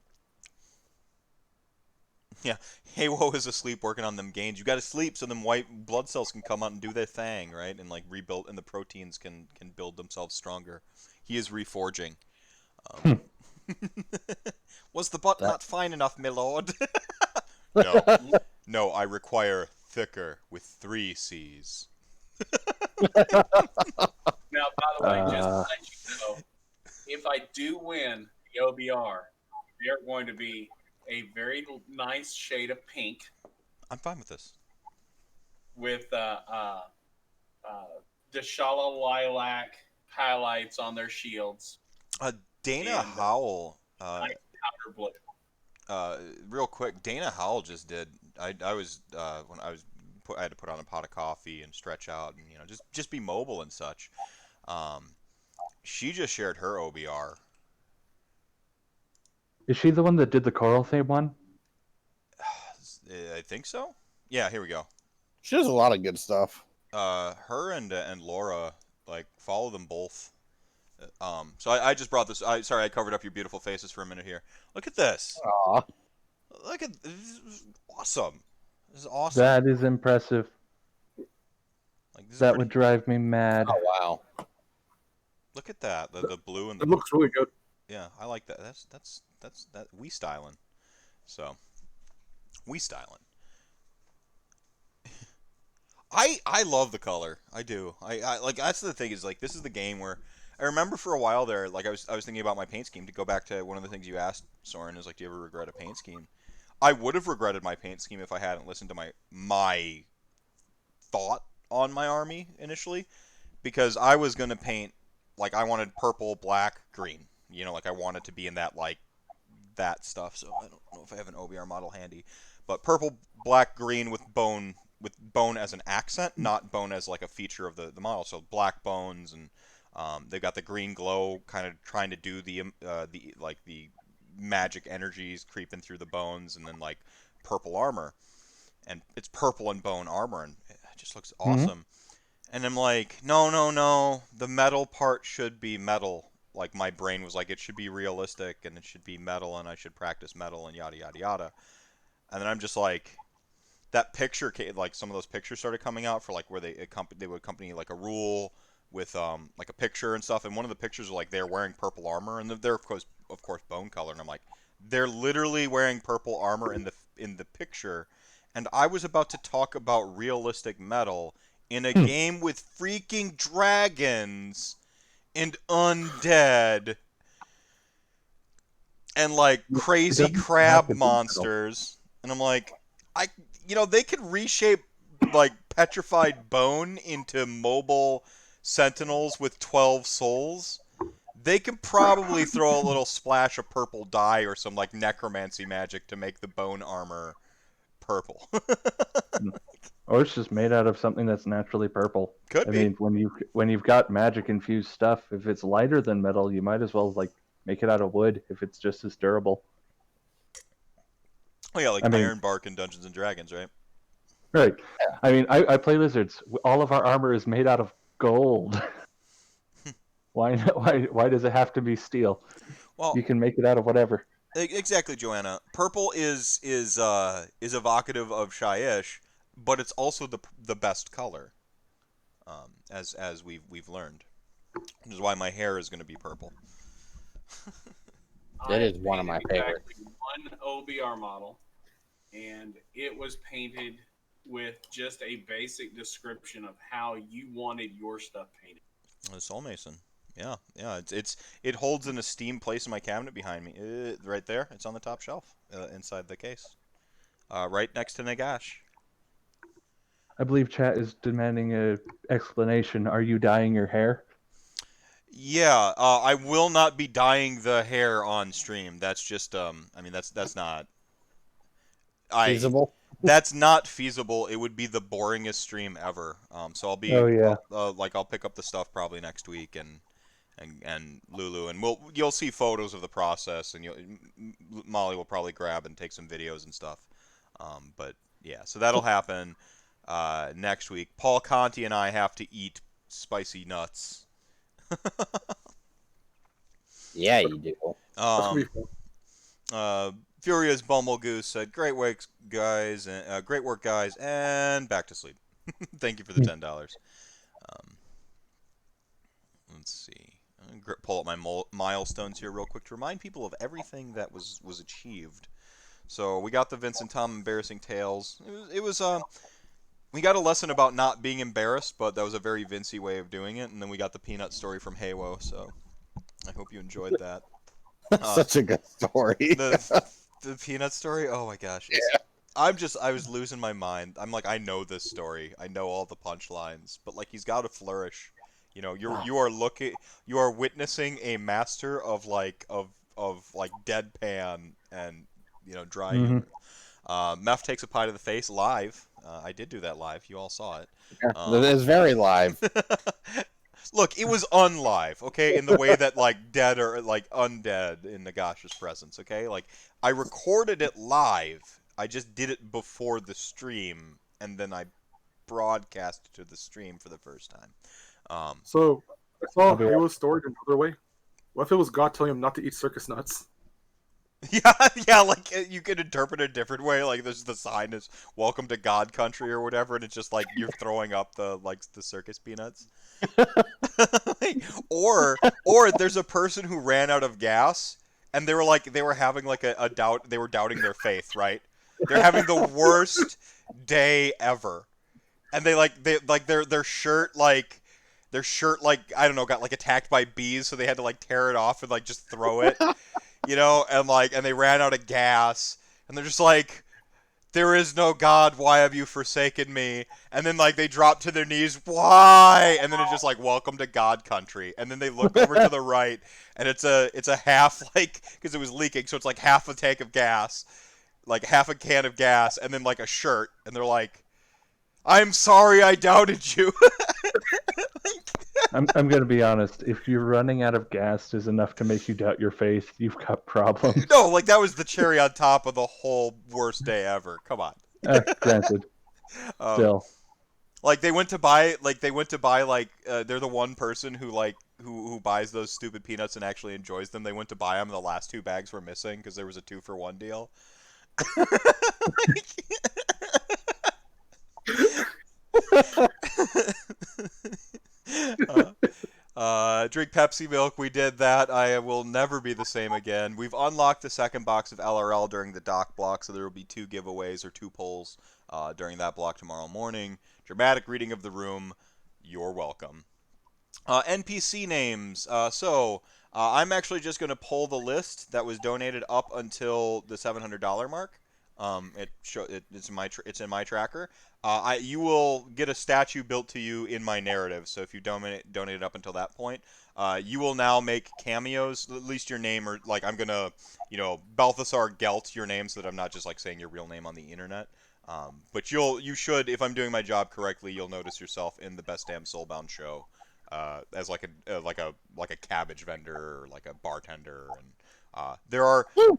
Yeah, Heywoah is asleep working on them gains. You got to sleep so them white blood cells can come out and do their thing, right? And like rebuild, and the proteins can build themselves stronger. He is reforging. Was the butt not fine enough, my lord? No, no, I require thicker with 3 C's. Now, by the way, just to let you know, if I do win the OBR, they're going to be a very nice shade of pink I'm fine with this. with Deshala lilac highlights on their shields. Dana And, Howell. Nice powder blue. Real quick, Dana Howell just did. I was when I was I had to put on a pot of coffee and stretch out and just be mobile and such. She just shared her OBR. Is she the one that did the coral theme one? I think so. Yeah, here we go. She does a lot of good stuff. Her and Laura, like, follow them both. So I just brought this. Sorry, I covered up your beautiful faces for a minute here. Look at this. Aw. Look at this. Is awesome. This is awesome. That is impressive. Like, this is That pretty... would drive me mad. Oh wow. Look at that. The blue and the. It looks really good. Yeah, I like that. That's that we styling. So, we styling. I love the color. I do. I like that's the thing is like this is the game where I remember for a while there like I was thinking about my paint scheme to go back to one of the things you asked Soren is like do you ever regret a paint scheme? I would have regretted my paint scheme if I hadn't listened to my thought on my army initially because I was going to paint like I wanted purple, black, green. Like I wanted to be in that like that stuff. So I don't know if I have an OBR model handy, but purple, black, green with bone as an accent, not bone as like a feature of the model. So black bones and they've got the green glow, kind of trying to do the magic energies creeping through the bones, and then like purple armor, and it's purple and bone armor, and it just looks awesome. And I'm like, no, the metal part should be metal. Like my brain was like, it should be realistic and it should be metal, and I should practice metal and yada yada yada. And then I'm just like, that picture, like some of those pictures started coming out for like where they would accompany like a rule with like a picture and stuff. And one of the pictures was like they're wearing purple armor, and they're of course bone color. And I'm like, they're literally wearing purple armor in the picture. And I was about to talk about realistic metal in a game with freaking dragons and undead and like crazy crab monsters. And I'm like, they could reshape like petrified bone into mobile sentinels with 12 souls. They can probably throw a little splash of purple dye or some like necromancy magic to make the bone armor purple. Or it's just made out of something that's naturally purple. Could I be. mean, when you've got magic infused stuff, if it's lighter than metal, you might as well like make it out of wood if it's just as durable. Oh yeah, like I mean, Iron Bark in Dungeons and Dragons, right? right. I mean, I play Lizards. All of our armor is made out of gold. Why does it have to be steel? Well, You can make it out of whatever. exactly, Joanna. Purple is evocative of Shyish, but it's also the best color, as we've learned, which is why my hair is going to be purple. It I is one of my painted favorites. exactly one OBR model, and it was painted with just a basic description of how you wanted your stuff painted. The Soul Mason. Yeah. It holds an esteemed place in my cabinet behind me. Right there. It's on the top shelf inside the case. Right next to Nagash. I believe chat is demanding an explanation. Are you dyeing your hair? Yeah, I will not be dyeing the hair on stream. That's just I mean that's not Feasible? that's not feasible. It would be the boringest stream ever. So I'll be Oh yeah. I'll pick up the stuff probably next week and Lulu, and you'll see photos of the process, and Molly will probably grab and take some videos and stuff. But yeah, so that'll happen next week. Paul Conti and I have to eat spicy nuts. Yeah, you do. That's gonna be fun. Furious Bumblegoose said, "Great work, guys, and great work, guys, and back to sleep." Thank you for the $10. Let's see. I'm gonna pull up my milestones here real quick to remind people of everything that was achieved. So we got the Vincent Tom embarrassing tales. It was we got a lesson about not being embarrassed, but that was a very Vincey way of doing it. And then we got the peanut story from Heywoah, so I hope you enjoyed that. Such a good story. The peanut story? Oh my gosh. I was losing my mind. I'm like, I know this story. I know all the punchlines, but like he's got to flourish. You know, you are witnessing a master of like deadpan and dry humor. Meph takes a pie to the face live. I did do that live. You all saw it. It's very live. Look, it was unlive, okay, in the way that like dead or like undead in Nagash's presence, okay? Like I recorded it live. I just did it before the stream, and then I broadcast to the stream for the first time. So I saw Heywoah's story another way. What if it was God telling him not to eat circus nuts? Yeah, like you could interpret it a different way. Like there's the sign is "Welcome to God Country" or whatever, and it's just like you're throwing up the circus peanuts. or there's a person who ran out of gas, and they were having like a doubt. They were doubting their faith, right? They're having the worst day ever, and their shirt I don't know got like attacked by bees, so they had to like tear it off and like just throw it. And they ran out of gas, and they're just like, "There is no God, why have you forsaken me?" And then like they drop to their knees, "Why?" And then it's just like, "Welcome to God Country." And then they look over to the right, and it's a half because it was leaking, so it's like half a tank of gas, like half a can of gas, and then like a shirt, and they're like, "I'm sorry, I doubted you." I'm gonna be honest. If you're running out of gas is enough to make you doubt your faith, you've got problems. No, like that was the cherry on top of the whole worst day ever. Come on. Granted. Still. Like they went to buy they're the one person who buys those stupid peanuts and actually enjoys them. They went to buy them, and the last 2 bags were missing because there was a 2-for-1 deal. Drink Pepsi milk. We did that. I will never be the same again. We've unlocked the second box of LRL during the doc block, so there will be 2 giveaways or 2 polls during that block tomorrow morning. Dramatic reading of the room. You're welcome. NPC names. I'm actually just going to pull the list that was donated up until the $700 mark. It's in my tracker. You will get a statue built to you in my narrative. So if you donate it up until that point, you will now make cameos. At least your name, or like I'm gonna, Balthasar Gelt your name, so that I'm not just like saying your real name on the internet. But you should, if I'm doing my job correctly, you'll notice yourself in the Best Damn Soulbound show, as like a cabbage vendor or like a bartender, and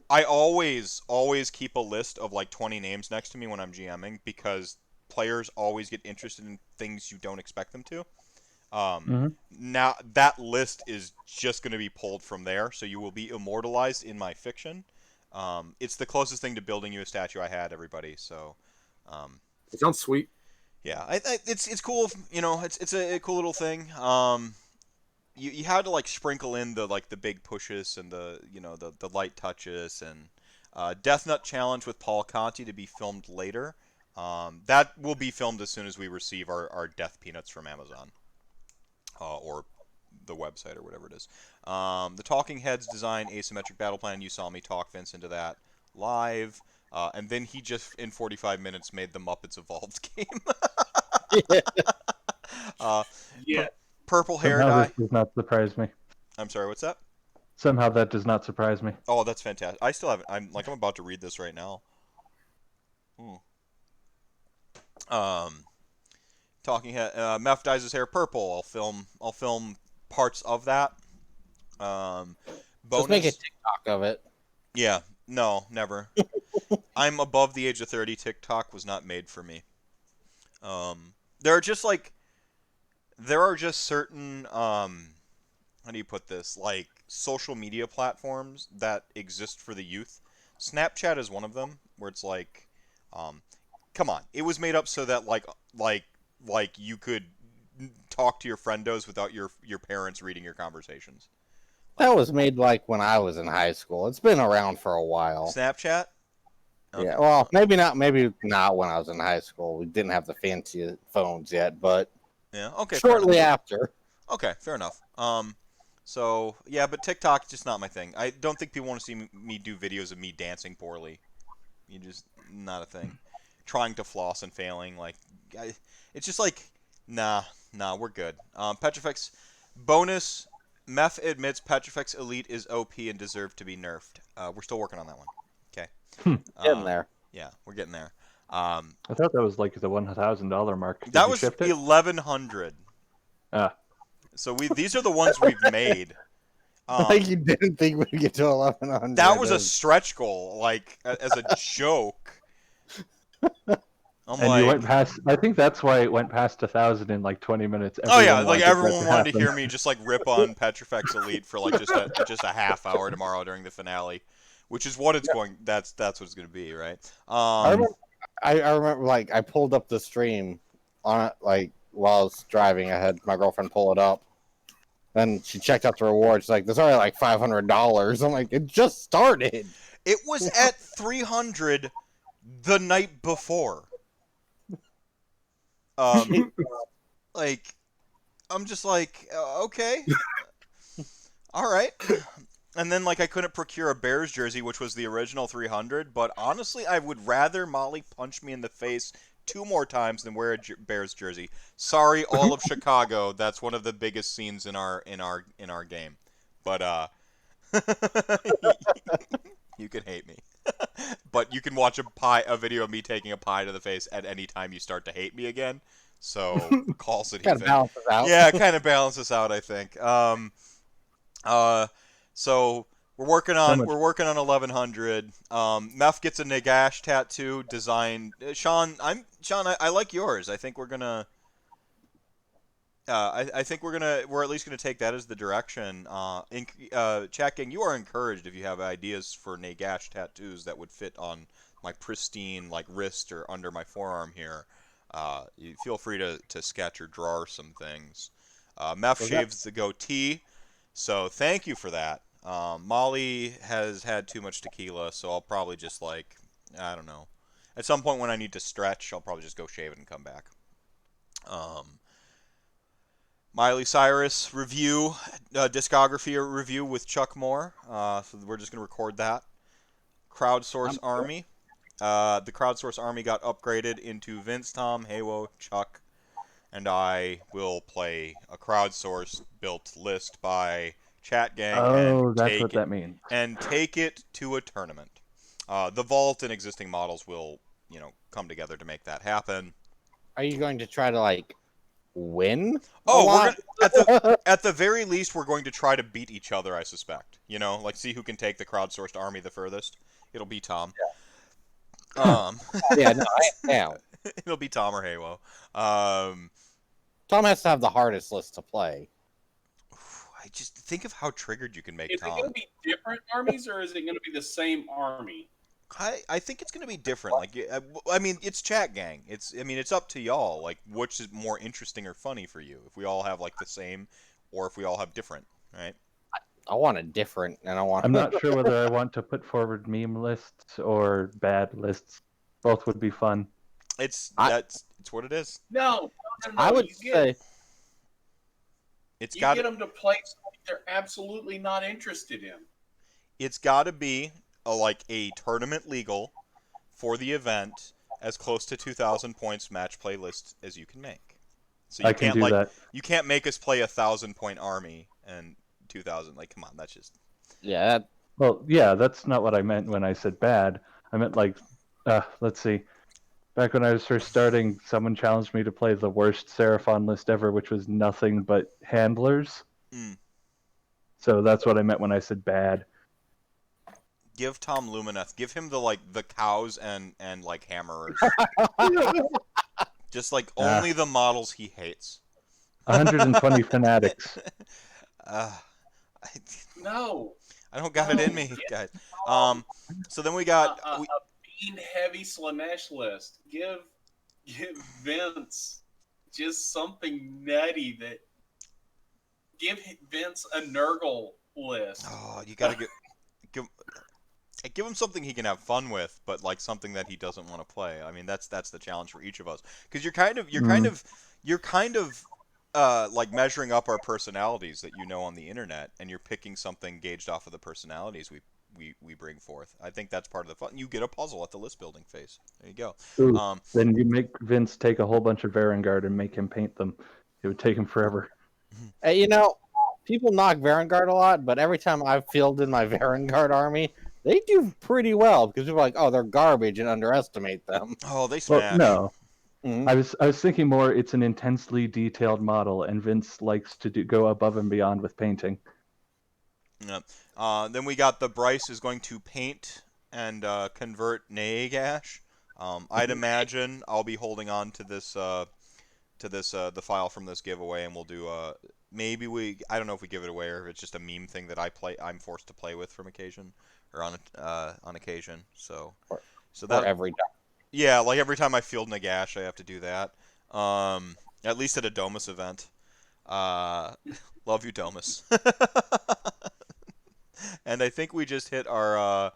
I always keep a list of like 20 names next to me when I'm GMing, because players always get interested in things you don't expect them to. Now that list is just going to be pulled from there, so you will be immortalized in my fiction. It's the closest thing to building you a statue I had, everybody. So, It sounds sweet. yeah, it's cool. It's a cool little thing. You had to like sprinkle in the big pushes and the light touches, and Death Nut Challenge with Paul Conti to be filmed later. That will be filmed as soon as we receive our Death Peanuts from Amazon, or the website or whatever it is. The Talking Heads design asymmetric battle plan. You saw me talk Vince into that live, and then he just in 45 minutes made the Muppets Evolved game. Yeah. Purple hair Somehow dye. this does not surprise me. I'm sorry, what's that? Somehow that does not surprise me. Oh, that's fantastic. I still haven't. I'm about to read this right now. Talking head. Meph dyes his hair purple. I'll film parts of that. Bonus. Just make a TikTok of it. Yeah. No, never. I'm above the age of 30. TikTok was not made for me. There are just certain how do you put this, like social media platforms that exist for the youth. Snapchat is one of them, where it's like, come on, it was made up so that like you could talk to your friendos without your parents reading your conversations. That was made like when I was in high school. It's been around for a while. Snapchat? Okay. Yeah, well, maybe not when I was in high school. We didn't have the fancy phones yet, but Yeah, okay. shortly after. Okay, fair enough. So yeah, but TikTok just not my thing. I don't think people want to see me do videos of me dancing poorly. You just not a thing. Trying to floss and failing, it's just like, nah, we're good. Petrifex bonus. Meph admits Petrifex Elite is OP and deserved to be nerfed. We're still working on that one. Okay. Getting there. Yeah, we're getting there. I thought that was like the $1,000 mark. Did that you was shift it? 1,100. So these are the ones we've made. Like you didn't think we'd get to 1,100. That was a stretch goal, like as a joke. You went past. I think that's why it went past 1,000 in like 20 minutes. Oh yeah, like everyone wanted to hear me just like rip on Petrifex Elite for like just a half hour tomorrow during the finale, which is what it's going. That's what it's going to be, right? I remember like I pulled up the stream on it like while I was driving. I had my girlfriend pull it up. Then she checked out the rewards. She's like, "There's already like $500." I'm like, "It just started." It was at 300 the night before. Like, I'm just like, okay, all right. And then like I couldn't procure a Bears jersey, which was the original 300. But honestly, I would rather Molly punch me in the face 2 more times than wear a Bears jersey. Sorry, all of Chicago. That's one of the biggest scenes in our game. But you can hate me. But you can watch a video of me taking a pie to the face at any time you start to hate me again. So calls it even. Kind of balances out. Yeah, it kind of balances out, I think. So we're working on 1,100. Meph gets a Nagash tattoo design. Sean, I like yours. I think we're gonna. I think we're at least gonna take that as the direction. Chat gang, you are encouraged if you have ideas for Nagash tattoos that would fit on my pristine like wrist or under my forearm here. You feel free to sketch or draw some things. Meph shaves the goatee, so thank you for that. Molly has had too much tequila, so I'll probably just I don't know. At some point when I need to stretch, I'll probably just go shave it and come back. Miley Cyrus review, discography review with Chuck Moore. So we're just going to record that. Crowdsource Army. The crowdsource army got upgraded into Vince, Tom, Heywoah, Chuck, and I will play a crowdsourced built list by Chat Gang Oh, that's what that means. and take it to a tournament. The vault and existing models will, come together to make that happen. Are you going to try to like win? Oh, we're gonna at the very least we're going to try to beat each other. I suspect. Like see who can take the crowdsourced army the furthest. It'll be Tom. Yeah, no, I am. It'll be Tom or Heywoah. Tom has to have the hardest list to play. I just think of how triggered you can make Is Tom. it going to be different armies, or is it going to be the same army? I think it's going to be different. Like, I mean, it's Chat Gang. It's up to y'all. Like, which is more interesting or funny for you? If we all have like the same, or if we all have different, right? I want a different, and I want. I'm not sure whether I want to put forward meme lists or bad lists. Both would be fun. It's what it is. No. I would say It's you got get them to play something they're absolutely not interested in. it's got to be a tournament legal for the event as close to 2,000 points match play list as you can make. So you I can can't do that. you can't make us play 1,000-point army and 2,000. Like, come on, that's just yeah. Well, yeah, that's not what I meant when I said bad. I meant let's see. Back when I was first starting, someone challenged me to play the worst Seraphon list ever, which was nothing but handlers. Mm. So that's what I meant when I said bad. Give Tom Lumineth. Give him the cows and hammerers. Just only the models he hates. 120 fanatics. No. I don't got it in me, guys. So then we got A bean heavy Slanesh list. Give Vince just something nutty that. Give Vince a Nurgle list. Oh, you gotta give him something he can have fun with, but something that he doesn't want to play. I mean, that's the challenge for each of us, because you're kind of measuring up our personalities that on the internet, and you're picking something gauged off of the personalities we bring forth. I think that's part of the fun. You get a puzzle at the list building phase. There you go. Ooh, then you make Vince take a whole bunch of Varangard and make him paint them. It would take him forever. Hey, people knock Varangard a lot, but every time I've fielded my Varangard army, they do pretty well because people are like, oh, they're garbage and underestimate them. Oh, they smash. Well, no. Mm-hmm. I was thinking more. It's an intensely detailed model, and Vince likes to go above and beyond with painting. Yeah. Then we got the Bryce is going to paint and convert Nagash. I'd imagine I'll be holding on to this the file from this giveaway, and we'll do I don't know if we give it away or if it's just a meme thing that I'm forced to play with from occasion or on occasion. So that every time. Yeah, every time I field Nagash, I have to do that. At least at a Domus event. Love you, Domus. And I think we just hit our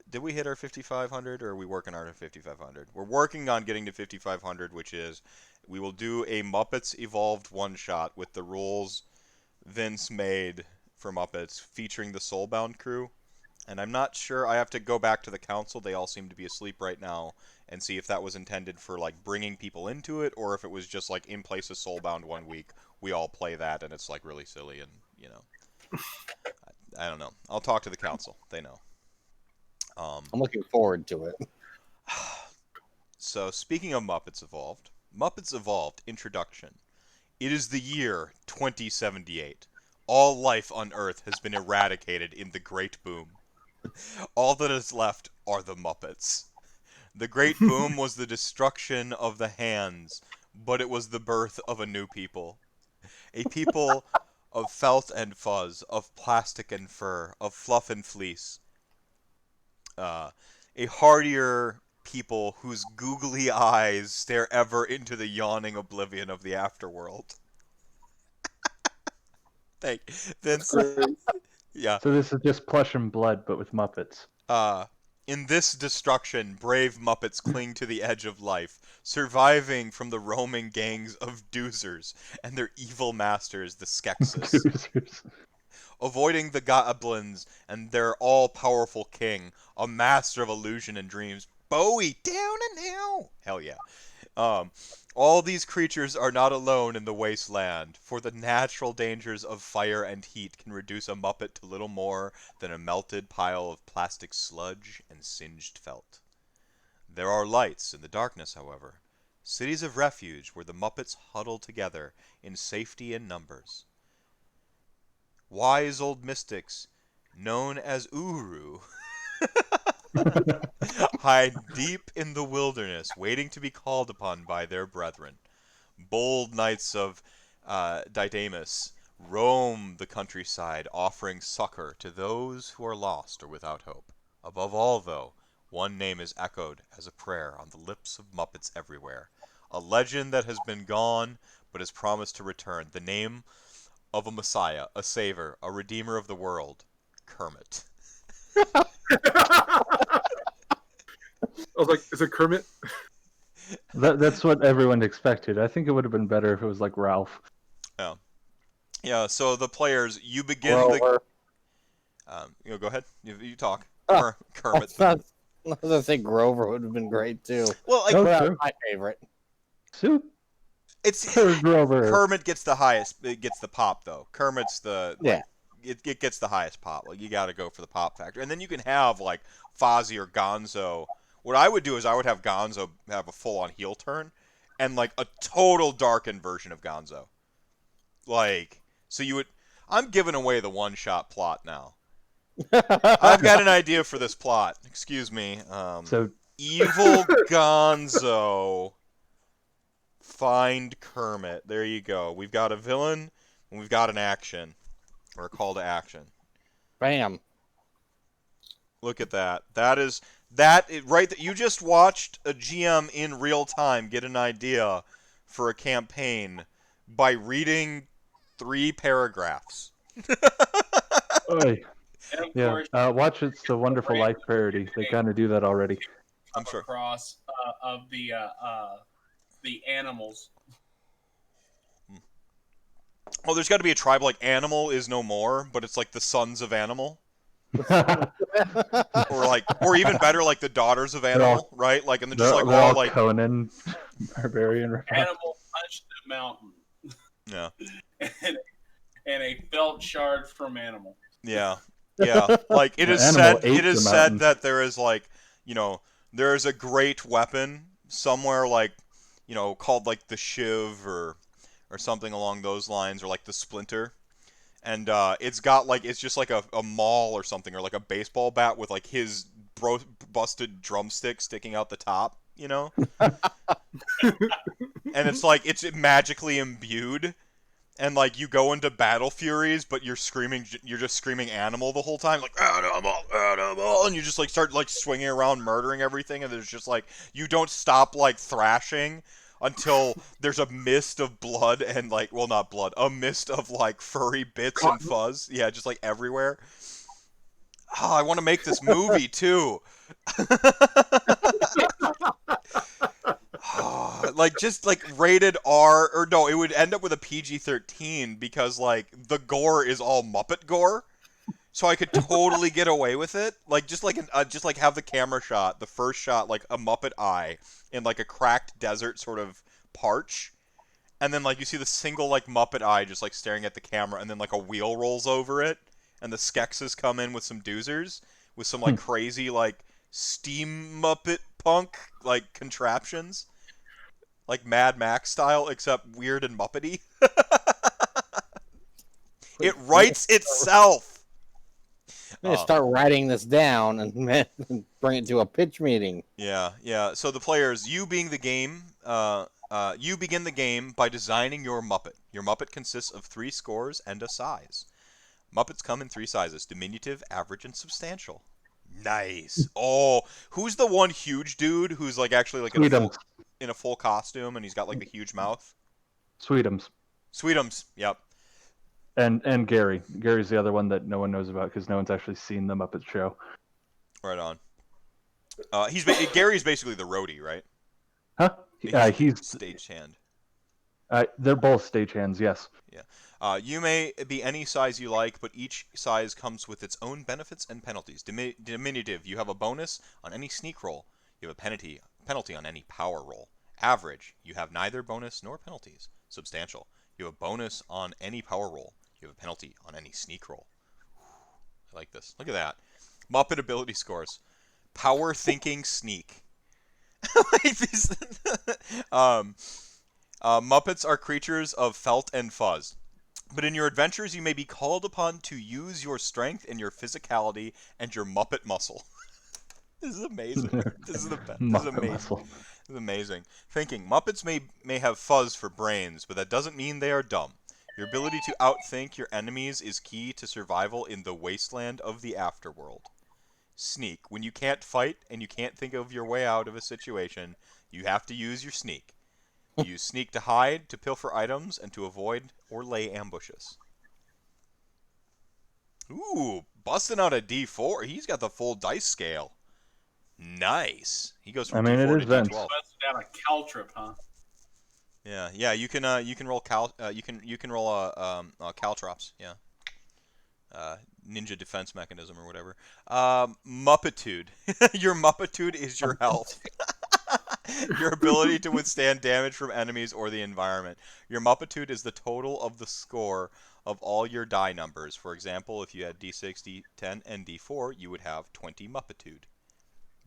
did we hit our 5,500, or are we working on our 5,500? We're working on getting to 5,500, which is we will do a Muppets Evolved one-shot with the rules Vince made for Muppets featuring the Soulbound crew. And I'm not sure. I have to go back to the council. They all seem to be asleep right now, and see if that was intended for bringing people into it, or if it was just in place of Soulbound 1 week, we all play that, and it's really silly, and I don't know. I'll talk to the council. They know. I'm looking forward to it. So speaking of Muppets Evolved Introduction. It is the year 2078. All life on Earth has been eradicated in the Great Boom. All that is left are the Muppets. The Great Boom was the destruction of the hands, but it was the birth of a new people. A people of felt and fuzz, of plastic and fur, of fluff and fleece. A hardier people whose googly eyes stare ever into the yawning oblivion of the afterworld. Thank Vince. Yeah. So this is just Plush and Blood, but with Muppets. In this destruction, brave Muppets cling to the edge of life, surviving from the roaming gangs of doozers and their evil masters, the Skeksis. Doozers. avoiding the goblins and their all-powerful king, a master of illusion and dreams. Bowie, down and now! Hell yeah. All these creatures are not alone in the wasteland, for the natural dangers of fire and heat can reduce a Muppet to little more than a melted pile of plastic sludge and singed felt. There are lights in the darkness, however. Cities of refuge where the Muppets huddle together in safety in numbers. Wise old mystics, known as Uru, hide deep in the wilderness, waiting to be called upon by their brethren. Bold knights of Didymus roam the countryside, offering succor to those who are lost or without hope. Above all, though, one name is echoed as a prayer on the lips of Muppets everywhere. A legend that has been gone, but has promised to return. The name of a Messiah, a Savior, a Redeemer of the world. Kermit. I was like, is it Kermit? That's what everyone expected. I think it would have been better if it was like Ralph. Yeah, so the players, you begin Grover. go ahead. You talk. Kermit. I was gonna say Grover would have been great too. Well, like, Oh, Well, sure. my favorite. Soup. it's Grover. Kermit gets the highest. It gets the pop though. Kermit's the Yeah. It gets the highest pop. Like, you got to go for the pop factor, and then you can have like Fozzie or Gonzo. What I would do is I would have Gonzo have a full-on heel turn, and like a total darkened version of Gonzo. Like, so you would. I'm giving away the one-shot plot now. I've got an idea for this plot. Excuse me. So Evil Gonzo. Find Kermit. There you go. We've got a villain, and we've got an action. Or a call to action. Bam. Look at that. Right. That you just watched a GM in real time get an idea for a campaign by reading 3 paragraphs. Oy. And of Yeah, course, watch It's the Wonderful Life parody. They kind of do that already. I'm sure. across of the animals. Oh, there's got to be a tribe like Animal is no more, but it's like the sons of Animal, or even better, like the daughters of Animal, right? Like, and they're just like they're all all like, Conan, Barbarian. ripoff. Animal punched the mountain. yeah, and a felt shard from Animal. yeah. Like, it The is animal said. ate It is the said mountain. that there is like, there is a great weapon somewhere, like, called like the Shiv or something along those lines, or like the Splinter. And it's got like, it's just like a maul or something, or like a baseball bat with like his busted drumstick sticking out the top, and it's like, it's magically imbued, and like you go into battle furies, but you're just screaming Animal the whole time, like Animal, and you just like start like swinging around murdering everything, and there's just like, you don't stop like thrashing until there's a mist of blood and like, well, not blood, a mist of like furry bits and fuzz. Yeah, just like everywhere. Oh, I want to make this movie too. Like, just like rated R, or no, it would end up with a PG-13 because like the gore is all Muppet gore. So I could totally get away with it, like just like have the camera shot, the first shot, like a Muppet eye in like a cracked desert sort of parch, and then like you see the single like Muppet eye just like staring at the camera, and then like a wheel rolls over it, and the Skeksis come in with some doozers, with some like crazy like steam Muppet punk like contraptions, like Mad Max style, except weird and Muppety. It writes itself. I'm gonna start writing this down and bring it to a pitch meeting. Yeah. So the players, you begin the game by designing your Muppet. Your Muppet consists of 3 scores and a size. Muppets come in 3 sizes: diminutive, average, and substantial. Nice. Oh, who's the one huge dude who's like actually like in a full costume, and he's got like the huge mouth? Sweetums. Sweetums. Yep. And Gary. Gary's the other one that no one knows about because no one's actually seen the Muppet Show. Right on. Gary's basically the roadie, right? Huh? He's He's stagehand. They're both stagehands, yes. Yeah. You may be any size you like, but each size comes with its own benefits and penalties. Diminutive, you have a bonus on any sneak roll. You have a penalty on any power roll. Average, you have neither bonus nor penalties. Substantial, you have a bonus on any power roll. You have a penalty on any sneak roll. I like this. Look at that. Muppet ability scores. Power thinking sneak. Like this. Muppets are creatures of felt and fuzz. But in your adventures, you may be called upon to use your strength and your physicality and your Muppet muscle. This is amazing. This is the best. This is Muppet amazing. muscle. This is amazing. Thinking. Muppets may have fuzz for brains, but that doesn't mean they are dumb. Your ability to outthink your enemies is key to survival in the wasteland of the afterworld. Sneak. When you can't fight and you can't think of your way out of a situation, you have to use your sneak. You use sneak to hide, to pilfer items, and to avoid or lay ambushes. Ooh, busting out a D4. He's got the full dice scale. Nice. He goes from I mean, it D4 is to Vince. D12. Busted out a caltrip, huh? Yeah. You can roll you can roll caltrops. Yeah. Ninja defense mechanism or whatever. Muppitude. Your Muppitude is your health. Your ability to withstand damage from enemies or the environment. Your Muppitude is the total of the score of all your die numbers. For example, if you had D6, D10, and D4, you would have 20 Muppitude.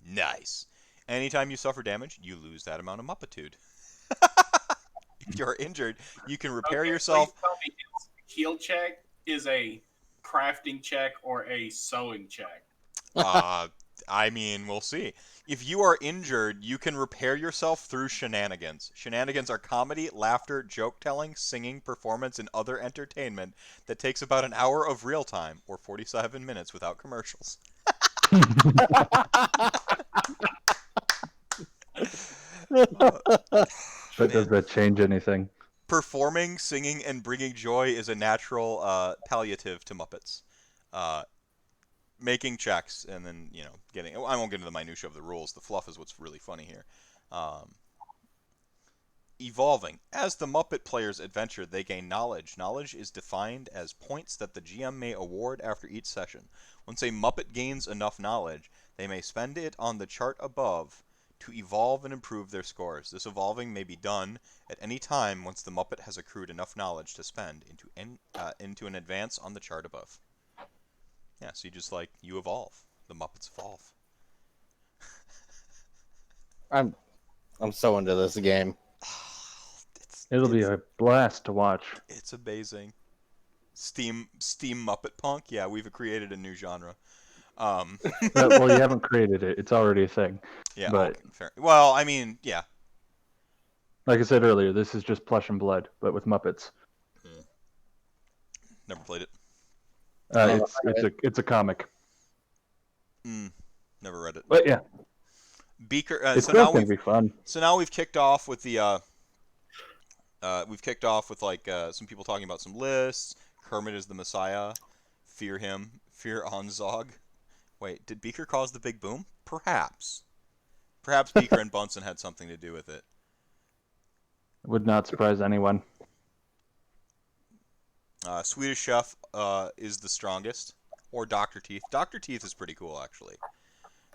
Nice. Anytime you suffer damage, you lose that amount of Muppitude. If you're injured, you can repair yourself. Please tell me his heal check is a crafting check or a sewing check. I mean, we'll see. If you are injured, you can repair yourself through shenanigans. Shenanigans are comedy, laughter, joke-telling, singing, performance, and other entertainment that takes about an hour of real time, or 47 minutes without commercials. But does that change anything? Performing, singing, and bringing joy is a natural palliative to Muppets. Making checks and then, getting... I won't get into the minutia of the rules. The fluff is what's really funny here. Evolving. As the Muppet players adventure, they gain knowledge. Knowledge is defined as points that the GM may award after each session. Once a Muppet gains enough knowledge, they may spend it on the chart above to evolve and improve their scores. This evolving may be done at any time once the Muppet has accrued enough knowledge to spend into an advance on the chart above. Yeah, so you evolve. The Muppets evolve. I'm so into this game. It'll be a blast to watch. It's amazing. Steam Muppet Punk. Yeah, we've created a new genre. Well, you haven't created it. It's already a thing. Yeah, but okay, fair. Well, I mean, yeah. Like I said earlier, this is just Plush and Blood, but with Muppets. Never played it. It's a comic. Never read it. But yeah, Beaker. it's So now going to be fun. So now we've kicked off with the. Some people talking about some lists. Kermit is the Messiah. Fear him. Fear Onzog. Wait, did Beaker cause the big boom? Perhaps. Perhaps Beaker and Bunsen had something to do with it. Would not surprise anyone. Swedish Chef is the strongest. Or Dr. Teeth. Dr. Teeth is pretty cool, actually.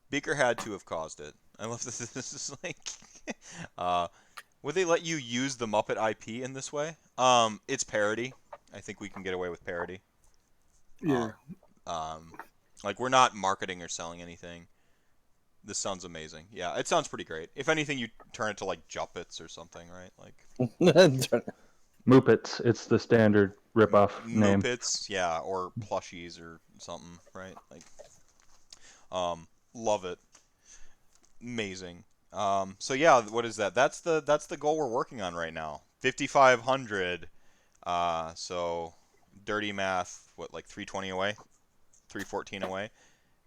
Beaker had to have caused it. I love this. This is like... would they let you use the Muppet IP in this way? It's parody. I think we can get away with parody. Yeah. Like, we're not marketing or selling anything. This sounds amazing. Yeah, it sounds pretty great. If anything, you turn it to, like, Juppets or something, right? Like Muppets. It's the standard ripoff name. Muppets, yeah, or plushies or something, right? Like, love it. Amazing. So yeah, what is that? That's the goal we're working on right now. 5,500. So dirty math, what, like 320 away, 314 away,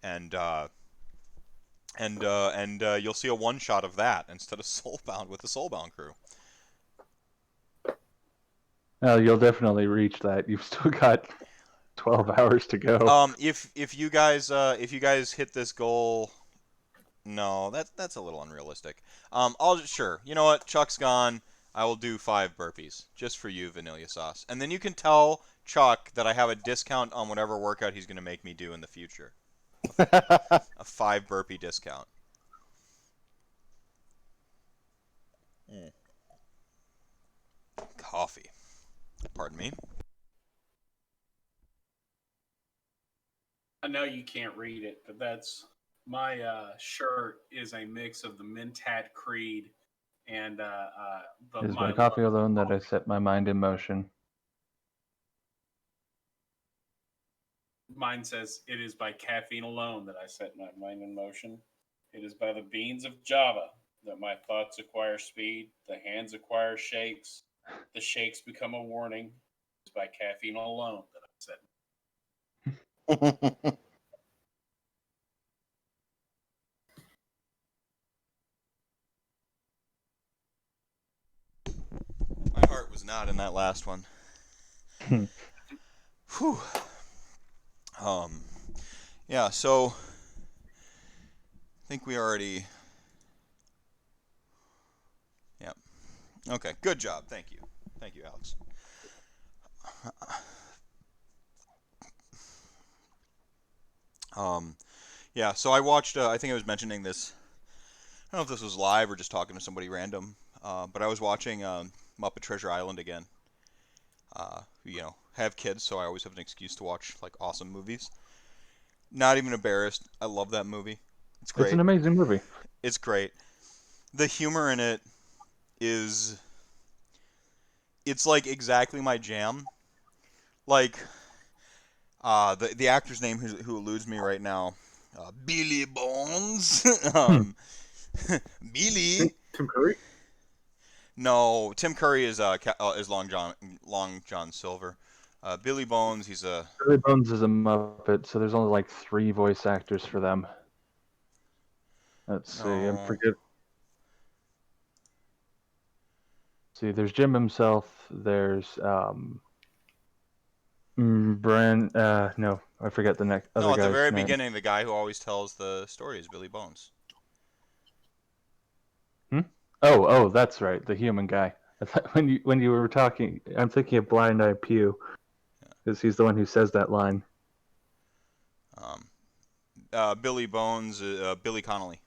and you'll see a one shot of that instead of Soulbound with the Soulbound crew. Well, you'll definitely reach that. You've still got 12 hours to go. If you guys hit this goal, no, that's a little unrealistic. Sure. You know what? Chuck's gone. I will do 5 burpees just for you, Vanilla Sauce. And then you can tell Chuck that I have a discount on whatever workout he's going to make me do in the future. A 5 burpee discount. Coffee. Pardon me. I know you can't read it, but that's my shirt is a mix of the Mentat Creed and It is by coffee alone that I set my mind in motion. Mine says, it is by caffeine alone that I set my mind in motion. It is by the beans of Java that my thoughts acquire speed, the hands acquire shakes, the shakes become a warning. It is by caffeine alone that I set. My heart was not in that last one. Whew. Yeah, so I think we already. Yeah. Okay, good job. Thank you. Thank you, Alex. Yeah, so I watched, I think I was mentioning this, I don't know if this was live or just talking to somebody random, but I was watching Muppet Treasure Island again. You know, have kids, so I always have an excuse to watch, like, awesome movies. Not even embarrassed. I love that movie. It's great. It's an amazing movie. It's great. The humor in it is... It's, like, exactly my jam. Like, the actor's name who eludes me right now, Billy Bones. Billy. Tim Curry? No, Tim Curry is Long John Silver. Billy Bones, he's a... Billy Bones is a Muppet, so there's only like 3 voice actors for them. Let's see, No. I forget. See, there's Jim himself. There's no, I forget the next other No, at the guy's very name. beginning, the guy who always tells the story is Billy Bones. Oh, that's right, the human guy. I thought when you were talking, I'm thinking of Blind Eye Pew, because he's the one who says that line. Billy Bones, Billy Connolly.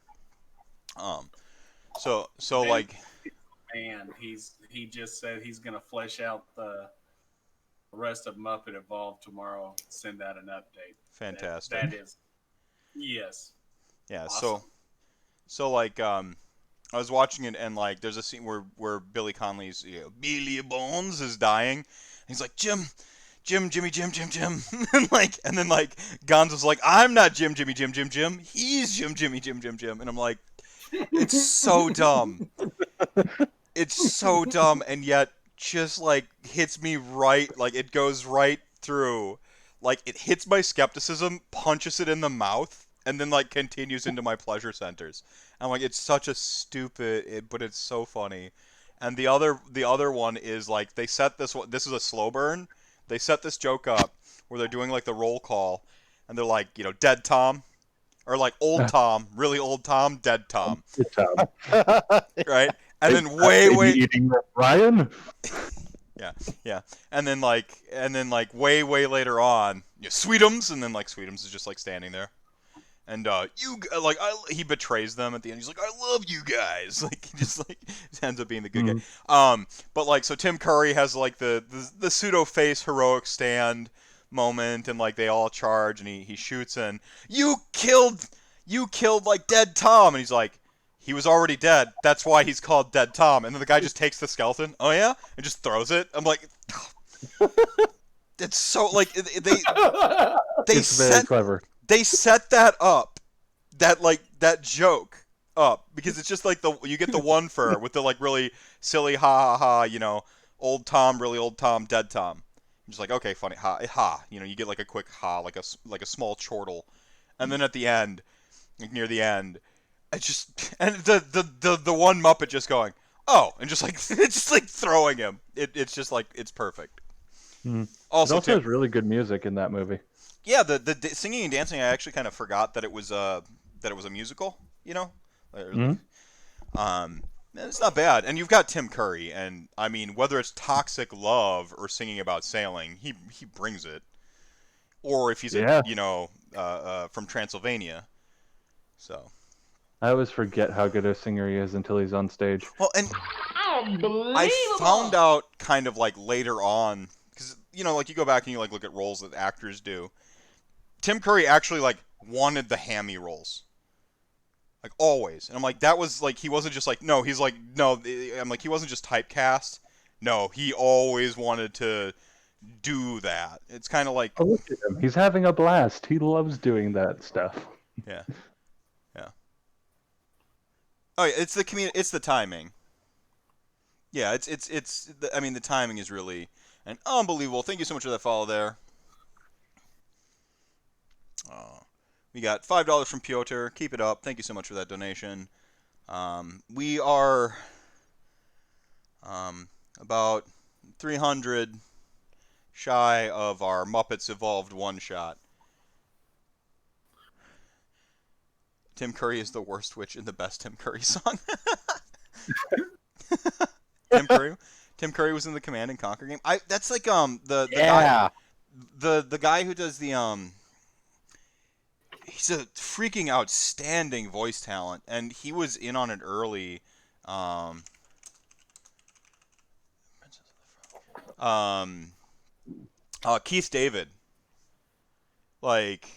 So Ben, like, man, he just said he's gonna flesh out the rest of Muppet Evolved tomorrow. Send out an update. fantastic. That is, yes. Yeah. Awesome. So like, I was watching it, and like, there's a scene where Billy Connolly's Billy Bones is dying. And he's like, Jimmy, Jim, and then like Gonzo's like, I'm not Jim. He's Jim. And I'm like, it's so dumb. It's so dumb, and yet just like hits me right, like it goes right through. Like it hits my skepticism, punches it in the mouth, and then like continues into my pleasure centers. I'm like, it's such a stupid, but it's so funny. And the other one is like, they set this one. This is a slow burn. They set this joke up where they're doing like the roll call, and they're like, dead Tom, or like old Tom, really old Tom, dead Tom, right? And then way eating Ryan. Yeah, and then like way later on, Sweetums, and then like Sweetums is just like standing there, and he betrays them at the end. He's like, I love you guys. Like he just like ends up being the good guy. But like, so Tim Curry has like the pseudo face heroic stand moment, and like they all charge, and he shoots, and you killed like dead Tom, and he's like, he was already dead. That's why he's called Dead Tom. And then the guy just takes the skeleton. Oh yeah, and just throws it. I'm like, it's so like they it's very clever. They set that up, that joke up, because it's just like you get the one for with the like really silly ha ha ha, old Tom, really old Tom, dead Tom. I'm just like, okay, funny ha, you get like a quick ha, like a small chortle, and then at the end, like near the end. I just, and the one Muppet just going, oh, and just like it's just like throwing him. It's just like, it's perfect. Also, it also has really good music in that movie. Yeah, the singing and dancing, I actually kind of forgot that it was a musical. It's not bad. And you've got Tim Curry, and I mean, whether it's Toxic Love or Singing About Sailing, he brings it. Or if he's Yeah. from Transylvania. So. I always forget how good a singer he is until he's on stage. Well, and I found out kind of like later on, because like you go back and you like look at roles that actors do. Tim Curry actually like wanted the hammy roles. Like always. And I'm like, that was like, he wasn't just like, no, he's like, no, I'm like, he wasn't just typecast. No, he always wanted to do that. It's kind of like, Oh, look at him. He's having a blast. He loves doing that stuff. yeah. Yeah. Oh, yeah, it's the timing. Yeah, I mean, the timing is really unbelievable. Thank you so much for that follow there. We got $5 from Piotr. Keep it up. Thank you so much for that donation. We are about 300 shy of our Muppets Evolved one-shot. Tim Curry is the worst witch in the best Tim Curry song. Tim Curry was in the Command and Conquer game. That's like the Yeah. guy, the guy who does the he's a freaking outstanding voice talent, and he was in on it early. Keith David, like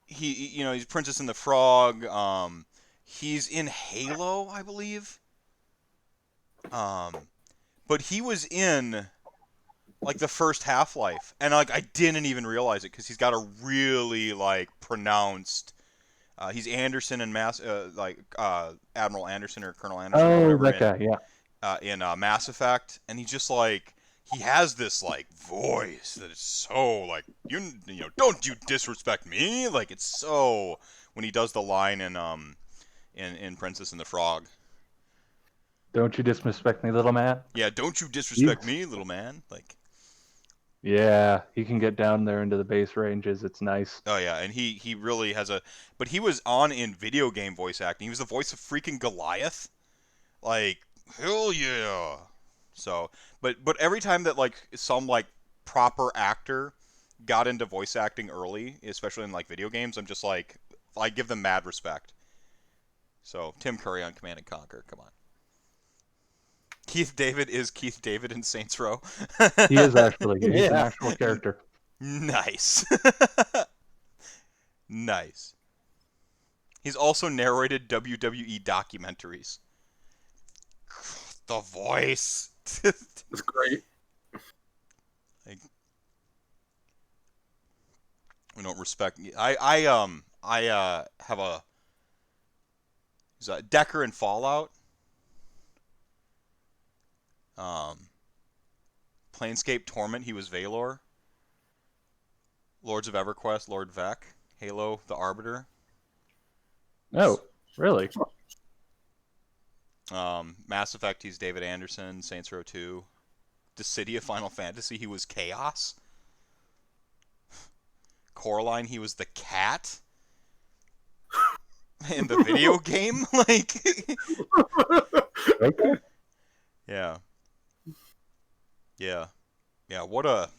he's Princess and the Frog. He's in Halo, I believe. But he was in like the first Half-Life, and like I didn't even realize it because he's got a really like pronounced. He's Anderson and Admiral Anderson or Colonel Anderson or Oh, whatever that guy, yeah. in Mass Effect, and he's just like he has this like voice that is so like don't you disrespect me, like it's so when he does the line in Princess and the Frog. Don't you disrespect me, little man? Yeah, don't you disrespect me, little man. Like, yeah, he can get down there into the base ranges. It's nice. oh yeah, and he really has but he was in video game voice acting. He was the voice of freaking Goliath. Like, hell yeah. So, but every time that like some like proper actor got into voice acting early, especially in like video games, I'm just like I give them mad respect. So, Tim Curry on Command and Conquer, come on. Keith David is Keith David in Saints Row. He is actually. He's an Yeah. actual character. Nice. Nice. He's also narrated WWE documentaries. The voice. It's great. Like, we don't respect. I have a. Is that Decker in Fallout? Planescape Torment, he was Valor. Lords of EverQuest, Lord Vec. Halo, the Arbiter. Oh, really? Mass Effect, he's David Anderson. Saints Row 2. Dissidia, Final Fantasy, he was Chaos. Coraline, he was the cat. In the video game, like. Okay. Yeah. Yeah. Yeah, what a...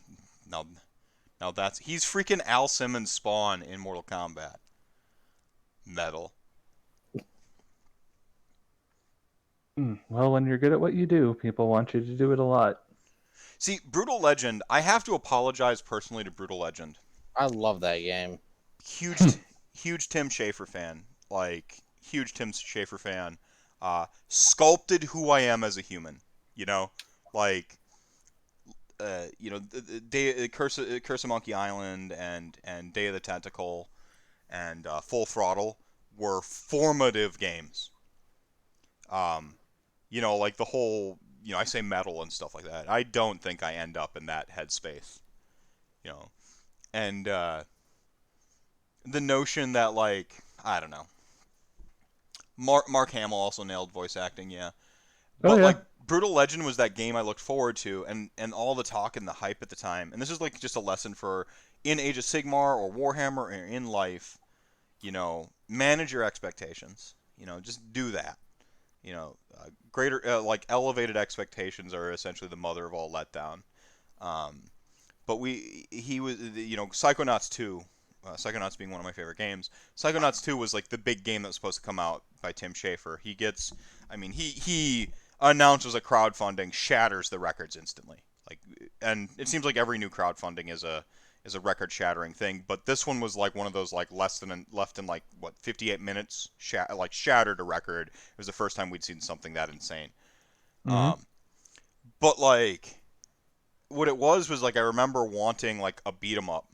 Now that's... He's freaking Al Simmons' Spawn in Mortal Kombat. Metal. Well, when you're good at what you do, people want you to do it a lot. See, Brutal Legend, I have to apologize personally to Brutal Legend. I love that game. Huge Tim Schafer fan. Like, huge Tim Schafer fan. Sculpted who I am as a human. You know? Like... Curse of Monkey Island and Day of the Tentacle and Full Throttle were formative games. Like the whole, I say metal and stuff like that. I don't think I end up in that headspace. And the notion that, like, I don't know. Mark Hamill also nailed voice acting, yeah. But, yeah. like, Brutal Legend was that game I looked forward to, and all the talk and the hype at the time. And this is like just a lesson for in Age of Sigmar or Warhammer or in life. Manage your expectations. Just do that. greater like elevated expectations are essentially the mother of all letdown. Um, but he was, Psychonauts 2, Psychonauts being one of my favorite games. Psychonauts 2 was like the big game that was supposed to come out by Tim Schafer. He announces a crowdfunding, shatters the records instantly. And it seems like every new crowdfunding is a record-shattering thing. But this one was like one of those like left in 58 minutes, shattered a record. It was the first time we'd seen something that insane. Mm-hmm. But like, what it was like I remember wanting like a beat 'em up,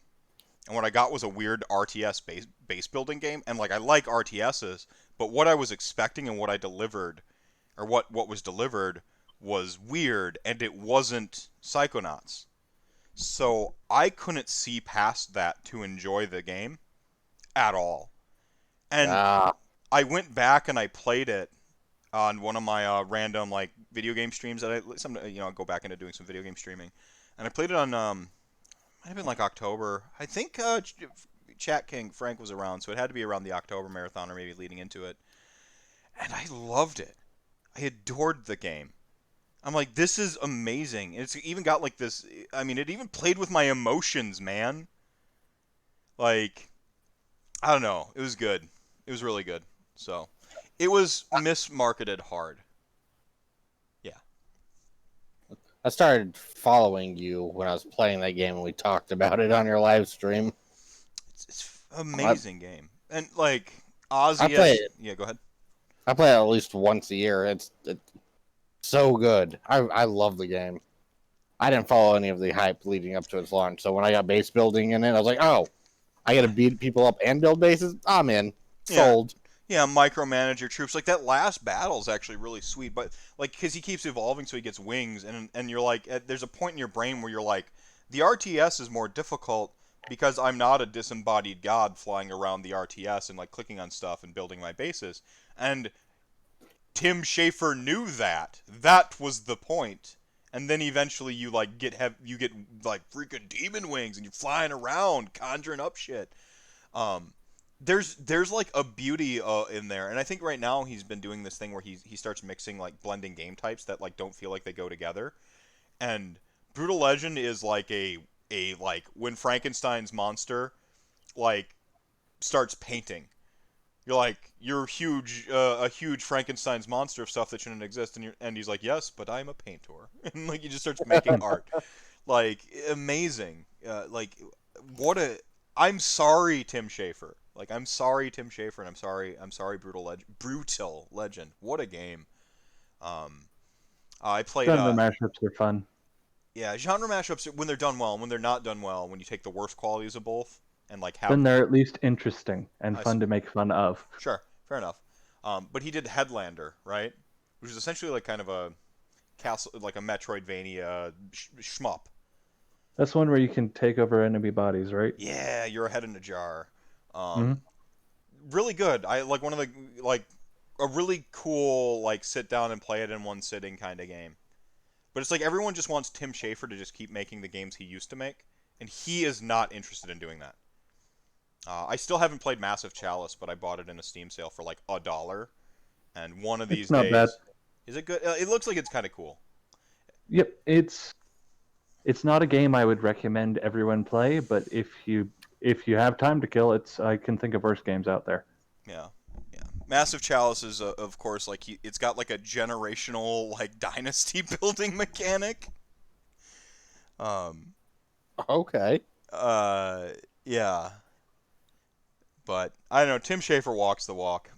and what I got was a weird RTS base building game. And like I like RTSs, but what I was expecting and what I delivered, or what was delivered, was weird, and it wasn't Psychonauts. So I couldn't see past that to enjoy the game at all. And Ah, I went back and I played it on one of my random like video game streams that I go back into doing some video game streaming, and I played it on might have been like October. I think Chat King Frank was around, so it had to be around the October marathon or maybe leading into it. And I loved it. I adored the game. I'm like, this is amazing. It's even got like this. I mean, it even played with my emotions, man. Like, I don't know. It was good. It was really good. So, it was mismarketed hard. Yeah. I started following you when I was playing that game, and we talked about it on your live stream. It's amazing game. And like Ozzy, I play it. Yeah, go ahead. I play it at least once a year. It's so good. I love the game. I didn't follow any of the hype leading up to its launch, so when I got base building in it, I was like, oh, I got to beat people up and build bases? I'm in. Sold. Yeah, micromanage your troops. Like that last battle is actually really sweet, but like because he keeps evolving, so he gets wings, and you're like, there's a point in your brain where you're like, the RTS is more difficult because I'm not a disembodied god flying around the RTS and like clicking on stuff and building my bases. And Tim Schafer knew that. That was the point. And then eventually you like get like freaking demon wings and you're flying around conjuring up shit. Um, there's like a beauty in there, and I think right now he's been doing this thing where he starts mixing like blending game types that like don't feel like they go together. And Brutal Legend is like a like when Frankenstein's monster like starts painting. You're huge, a huge Frankenstein's monster of stuff that shouldn't exist, and he's like, yes, but I'm a painter, and like he just starts making art, like amazing, like what a. I'm sorry, Tim Schafer. Like I'm sorry, Tim Schafer, and I'm sorry, Brutal Legend. What a game. Um, I played. Genre mashups are fun. Yeah, genre mashups when they're done well, and when they're not done well, when you take the worst qualities of both and like have. Then they're at least interesting and I fun see. to make fun of. Sure, fair enough. But he did Headlander, right? Which is essentially like kind of a castle, like a Metroidvania shmup. That's one where you can take over enemy bodies, right? Yeah, you're a head in a jar. Mhm. Really good. I like one of the like a really cool like sit down and play it in one sitting kind of game. But it's like everyone just wants Tim Schafer to just keep making the games he used to make, and he is not interested in doing that. I still haven't played Massive Chalice, but I bought it in a Steam sale for like $1. And one of these It's not days, bad. is it good? It looks like it's kind of cool. Yep, it's not a game I would recommend everyone play, but if you have time to kill, I can think of worse games out there. Yeah, yeah. Massive Chalice is, of course, like it's got like a generational like dynasty building mechanic. Okay. Yeah. But I don't know. Tim Schafer walks the walk,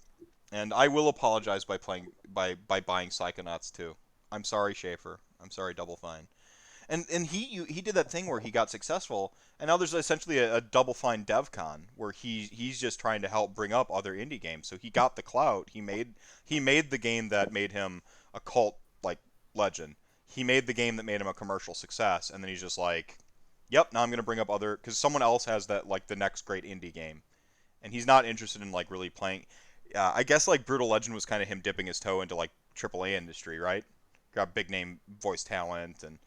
and I will apologize by buying Psychonauts 2. I'm sorry, Schafer. I'm sorry, Double Fine. And he did that thing where he got successful, and now there's essentially a Double Fine DevCon where he's just trying to help bring up other indie games. So he got the clout. He made the game that made him a cult like legend. He made the game that made him a commercial success, and then he's just like, "Yep, now I'm gonna bring up other because someone else has that like the next great indie game." And he's not interested in like really playing. I guess like Brutal Legend was kind of him dipping his toe into like AAA industry, right? Got big name voice talent, and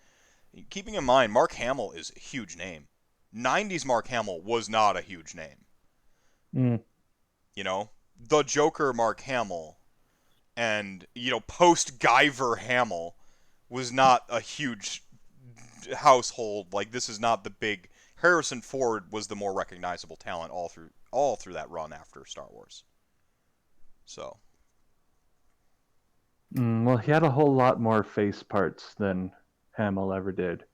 keeping in mind Mark Hamill is a huge name. 90s Mark Hamill was not a huge name. Mm. You know, the Joker Mark Hamill And, post Guyver Hamill was not a huge household. Like, this is not the big. Harrison Ford was the more recognizable talent all through that run after Star Wars. So. Well, he had a whole lot more face parts than Hamill ever did.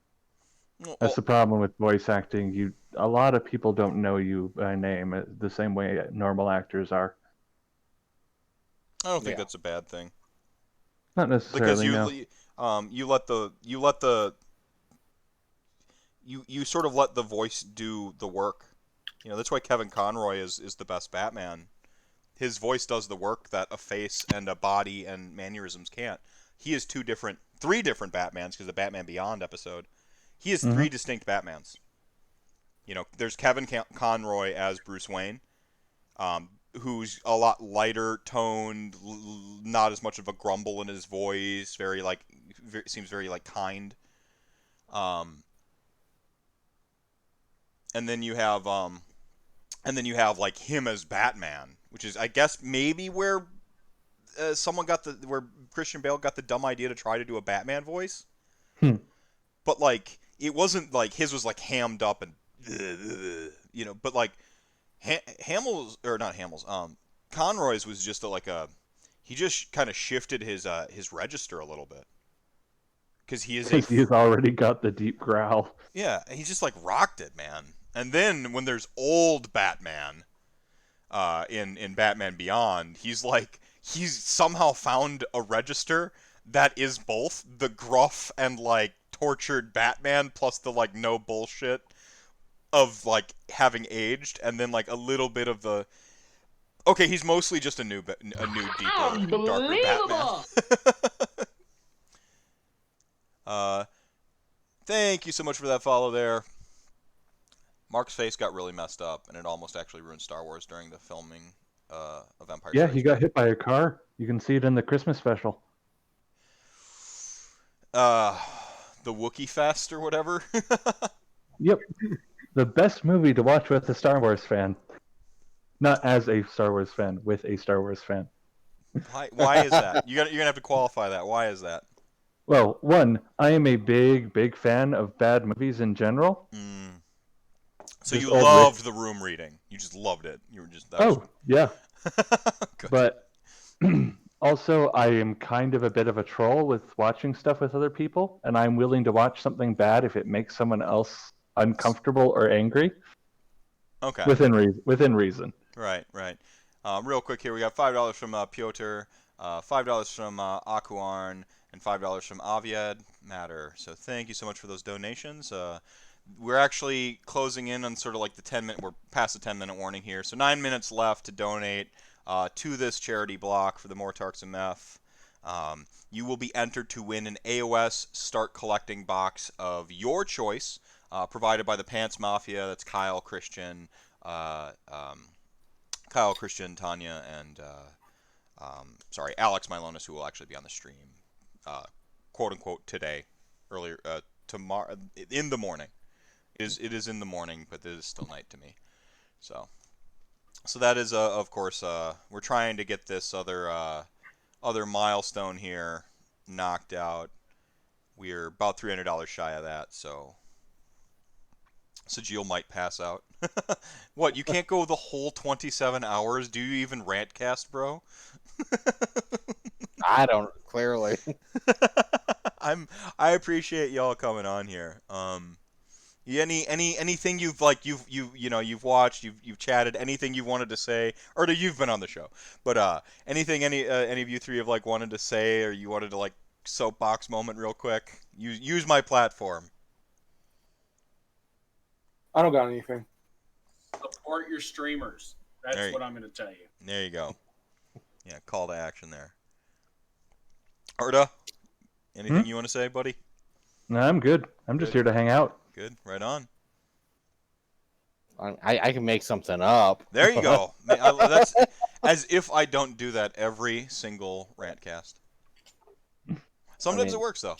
That's the problem with voice acting. A lot of people don't know you by name the same way normal actors are. I don't think that's a bad thing. Not necessarily. Because you sort of let the voice do the work. That's why Kevin Conroy is the best Batman. His voice does the work that a face and a body and mannerisms can't. He is three different Batmans, because the Batman Beyond episode. He has three distinct Batmans. There's Kevin Conroy as Bruce Wayne, who's a lot lighter toned, not as much of a grumble in his voice, seems very kind. And then you have like him as Batman, which is, I guess, maybe where where Christian Bale got the dumb idea to try to do a Batman voice. But like, it wasn't like his was like hammed up and but like Hamill's, or not Hamill's, Conroy's was just he just kind of shifted his register a little bit, because he's already got the deep growl. Yeah, he just like rocked it, man. And then when there's old Batman in Batman Beyond, he's somehow found a register that is both the gruff and like tortured Batman plus the like no bullshit of like having aged, and then like a little bit of the he's mostly just a new deeper, darker Batman. Thank you so much for that follow there. Mark's face got really messed up, and it almost actually ruined Star Wars during the filming of Empire Strikes Back. He got hit by a car. You can see it in the Christmas special. The Wookiee Fest or whatever. Yep. The best movie to watch with a Star Wars fan. Not as a Star Wars fan, with a Star Wars fan. Why is that? You're gonna have to qualify that. Why is that? Well, one, I am a big fan of bad movies in general. So you loved The Room reading. You just loved it. You were just... yeah. But also, I am kind of a bit of a troll with watching stuff with other people, and I'm willing to watch something bad if it makes someone else uncomfortable or angry. Okay. Within reason. Right. Real quick here, we got $5 from Piotr, $5 from Akuarn, and $5 from Aviad Matter. So thank you so much for those donations. We're actually closing in on sort of like the 10-minute. We're past the 10-minute warning here, so 9 minutes left to donate to this charity block for the Mortarchs and Meph. You will be entered to win an AOS Start Collecting box of your choice, provided by the Pants Mafia. That's Kyle, Christian, Tanya, and Alex Milonis, who will actually be on the stream, quote unquote, today, earlier, tomorrow, in the morning. It is in the morning, but it is still night to me. So that is, of course, we're trying to get this other milestone here knocked out. We're about $300 shy of that, so Sajil might pass out. What, you can't go the whole 27 hours? Do you even rantcast, bro? I don't, clearly. I appreciate y'all coming on here. Anything you've watched, you've chatted, anything you wanted to say, or you've been on the show, but anything any of you three have like wanted to say, or you wanted to like soapbox moment real quick, use my platform. I don't got anything. Support your streamers. That's what I'm going to tell you. There you go. Yeah, call to action there. Arda, anything you want to say, buddy? No, I'm good. I'm just here to hang out. Good, right on. I can make something up. There you go. That's as if I don't do that every single rantcast. Sometimes it works though.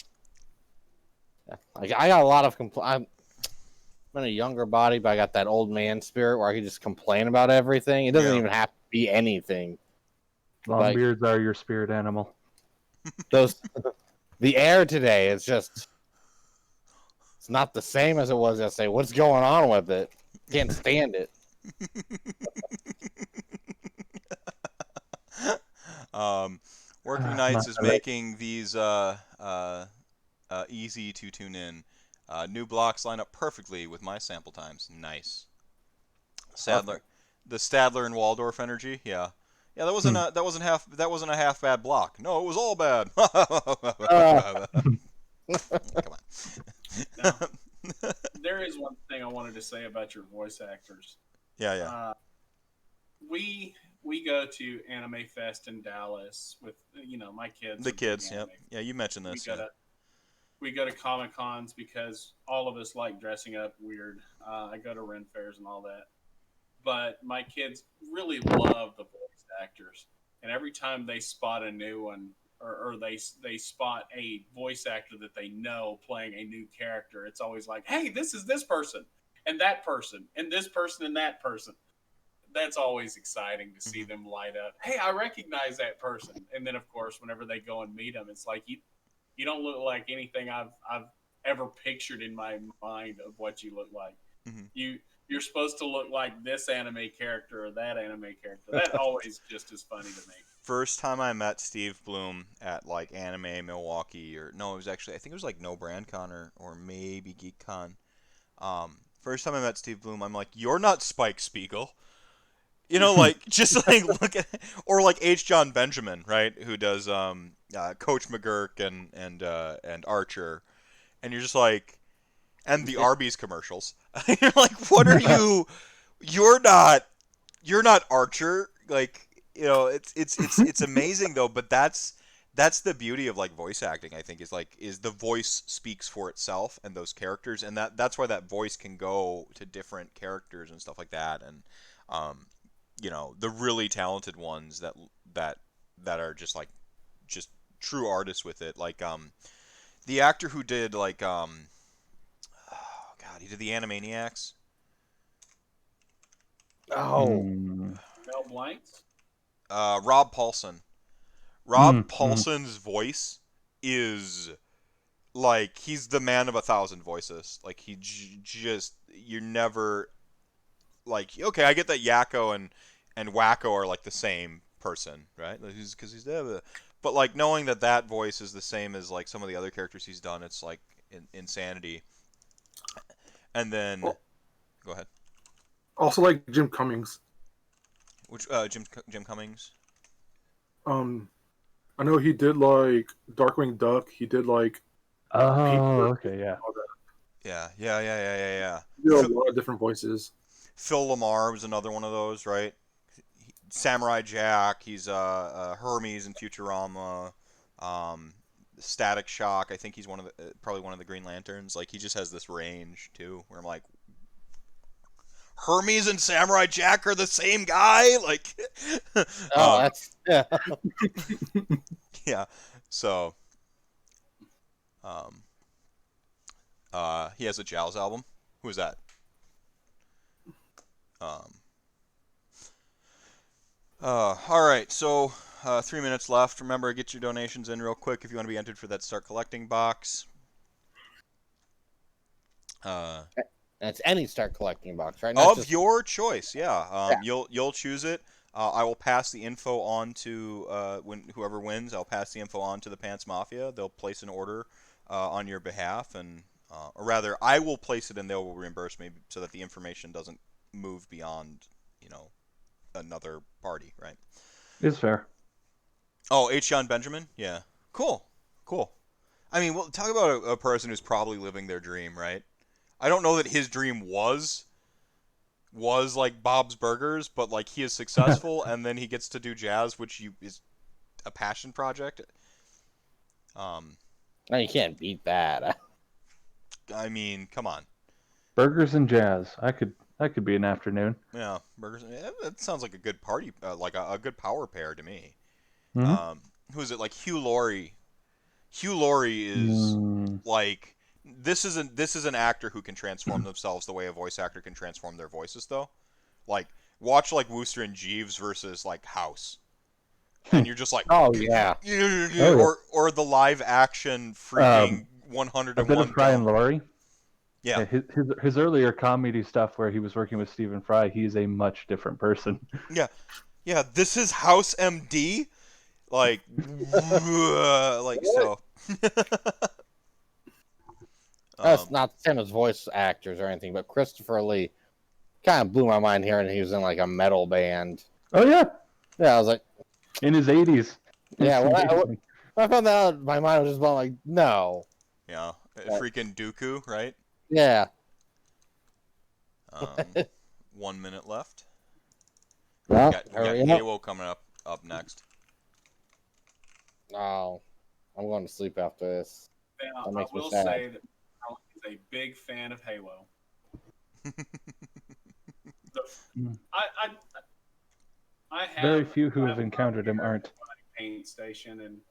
Like, I got a lot of I'm in a younger body, but I got that old man spirit where I can just complain about everything. It doesn't even have to be anything. Like- Longbeards are your spirit animal. Those, the air today is just, it's not the same as it was yesterday. What's going on with it? Can't stand it. Working Nights is making these easy to tune in. New blocks line up perfectly with my sample times. Nice. Sadler, the Stadler and Waldorf energy. Yeah, yeah. That wasn't a half bad block. No, it was all bad. Come on. Now, there is one thing I wanted to say about your voice actors. Yeah. We go to Anime Fest in Dallas with my kids. The kids. Yep. Yeah, you mentioned this. We go to Comic Cons because all of us like dressing up weird. I go to Ren fairs and all that. But my kids really love the voice actors, and every time they spot a new one, or they spot a voice actor that they know playing a new character, it's always like, hey, this is this person and that person and this person and that person. That's always exciting to see them light up. Hey, I recognize that person. And then, of course, whenever they go and meet them, it's like you don't look like anything I've ever pictured in my mind of what you look like. Mm-hmm. You're supposed to look like this anime character or that anime character. That always just is funny to me. First time I met Steve Bloom at like Anime Milwaukee, or no, it was actually, I think it was like No Brand Con or maybe Geek Con. First time I met Steve Bloom, I'm like, you're not Spike Spiegel. You know, like, just like look at, or like H. John Benjamin, right, who does Coach McGurk and Archer, and you're just like, and the Arby's commercials. You're like, what are you? You're not Archer. Like, you know, it's amazing though. But that's the beauty of like voice acting. I think is the voice speaks for itself and those characters, and that's why that voice can go to different characters and stuff like that. And you know, the really talented ones that are just true artists with it. Like the actor who did like he did the Animaniacs. Oh. Mel Blancs? Rob Paulson. Rob Paulson's voice is like, he's the man of 1,000 voices. Like, he just, you're never like, okay, I get that Yakko and Wacko are like the same person, right? Because he's there. But like, knowing that voice is the same as like some of the other characters he's done, it's like insanity. And then, go ahead. Also, like Jim Cummings. Which Jim Cummings? I know he did like Darkwing Duck. He did like. Okay, yeah. Yeah. He did a lot of different voices. Phil Lamar was another one of those, right? Samurai Jack. He's Hermes in Futurama. Static Shock. I think he's probably one of the Green Lanterns. Like, he just has this range too, where I'm like, Hermes and Samurai Jack are the same guy. Like, that's yeah. Yeah. So, he has a Jowls album. Who is that? All right. So, 3 minutes left. Remember, get your donations in real quick if you want to be entered for that Start Collecting box. That's any Start Collecting box, right? Of your choice, yeah. You'll choose it. I will pass the info on to whoever wins. I'll pass the info on to the Pants Mafia. They'll place an order on your behalf, and or rather, I will place it and they will reimburse me so that the information doesn't move beyond, another party, right? It's fair. Oh, H. John Benjamin? Yeah. Cool. I mean, well, talk about a person who's probably living their dream, right? I don't know that his dream was like Bob's Burgers, but like, he is successful and then he gets to do jazz, which is a passion project. No, you can't beat that. I mean, come on. Burgers and jazz. I could be an afternoon. Yeah, burgers. Yeah, that sounds like a good party, like a good power pair to me. Mm-hmm. Who is it? Like Hugh Laurie. Hugh Laurie is like, this is an actor who can transform themselves the way a voice actor can transform their voices, though. Like, watch like Wooster and Jeeves versus like House. and you're just like, Oh yeah. or the live action freaking 101 A bit of Fry and Dalmatians. Laurie. Yeah. His earlier comedy stuff where he was working with Stephen Fry, he's a much different person. Yeah, this is House MD. Like, like so. That's not the same as voice actors or anything, but Christopher Lee kind of blew my mind hearing he was in like a metal band. Oh yeah, Yeah, I was like, in his 80s. yeah. It's When amazing. I found that out, my mind was just blown. Like, no. Yeah, freaking Dooku, right? Yeah. 1 minute left. Well, We got hurry up. Heywoah coming up next. No, I'm going to sleep after this. Now, That I makes me will sad. say that Alan is a big fan of Heywoah. I have Very few who have encountered him aren't. paint station,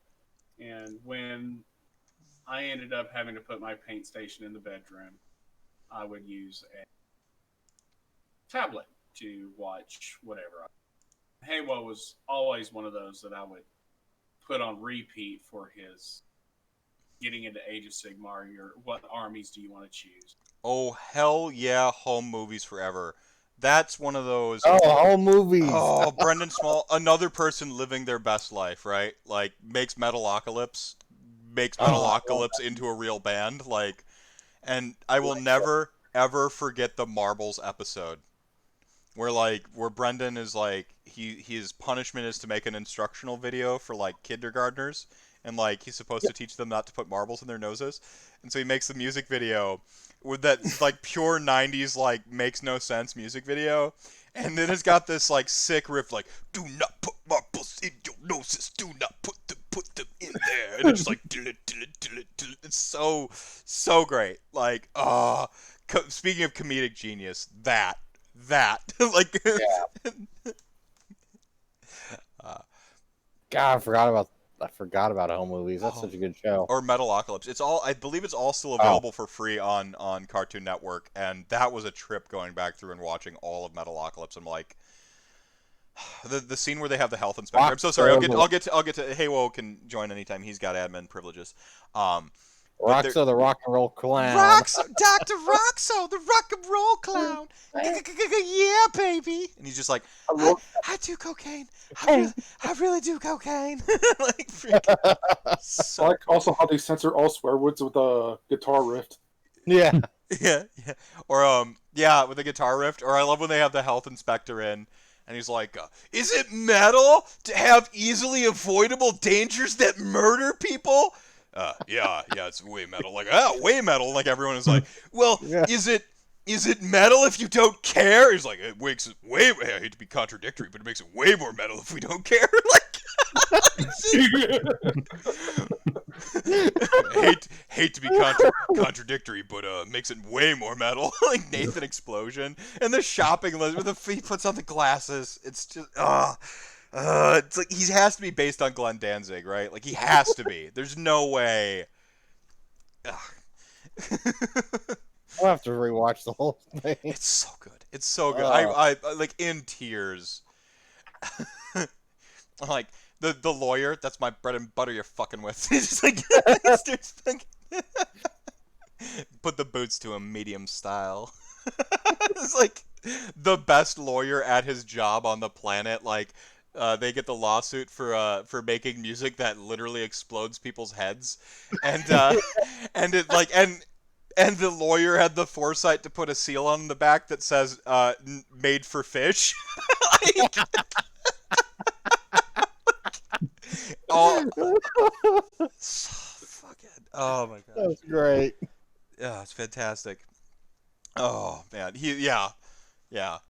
and when I ended up having to put my paint station in the bedroom, I would use a tablet to watch whatever. Heywoah was always one of those that I would put on repeat for his getting into Age of Sigmar. What armies do you want to choose? Oh hell yeah, home movies forever. That's one of those. Oh, home movies. Oh, Brendan Small, another person living their best life, right? Like makes Metalocalypse into a real band, like, and I will never ever forget the Marbles episode, where Brendan is like his punishment is to make an instructional video for like kindergartners, and like he's supposed to teach them not to put marbles in their noses, and so he makes the music video with that like pure 90s like makes no sense music video, and then it's got this like sick riff like do not put marbles in your noses, do not put them in there, and it's just like it's so great, like speaking of comedic genius, that like God, I forgot about home movies. That's such a good show. or Metalocalypse. I believe it's all still available for free on Cartoon Network, and that was a trip going back through and watching all of Metalocalypse. I'm like, the scene where they have the health inspector. I'm so sorry. I'll get to Heywoah can join anytime. He's got admin privileges. Roxo, the rock and roll clown. Dr. Roxo, the rock and roll clown. Yeah, baby. And he's just like, I do cocaine. I really do cocaine. Like, freaking. I like also how they censor all swear words with a guitar riff. Yeah. Yeah. Or with the guitar riff. Or I love when they have the health inspector in, and he's like, is it metal to have easily avoidable dangers that murder people? Yeah, it's way metal. Like, way metal. Like, everyone is like, well, Yeah. is it metal if you don't care? He's like, it makes it way. I hate to be contradictory, but it makes it way more metal if we don't care. Like, hate to be contradictory, but makes it way more metal. Like Nathan Explosion and the shopping list with he puts on the glasses. It's just it's like he has to be based on Glenn Danzig, right? Like he has to be. There's no way. I'll have to rewatch the whole thing. It's so good. It's so good. I like in tears. Like the lawyer. That's my bread and butter. You're fucking with. It's just like, put the boots to him, medium style. It's like the best lawyer at his job on the planet. Like. They get the lawsuit for making music that literally explodes people's heads, and it like and the lawyer had the foresight to put a seal on the back that says "made for fish." Like, fucking oh my god, That's great. yeah, it's fantastic. Oh man, yeah.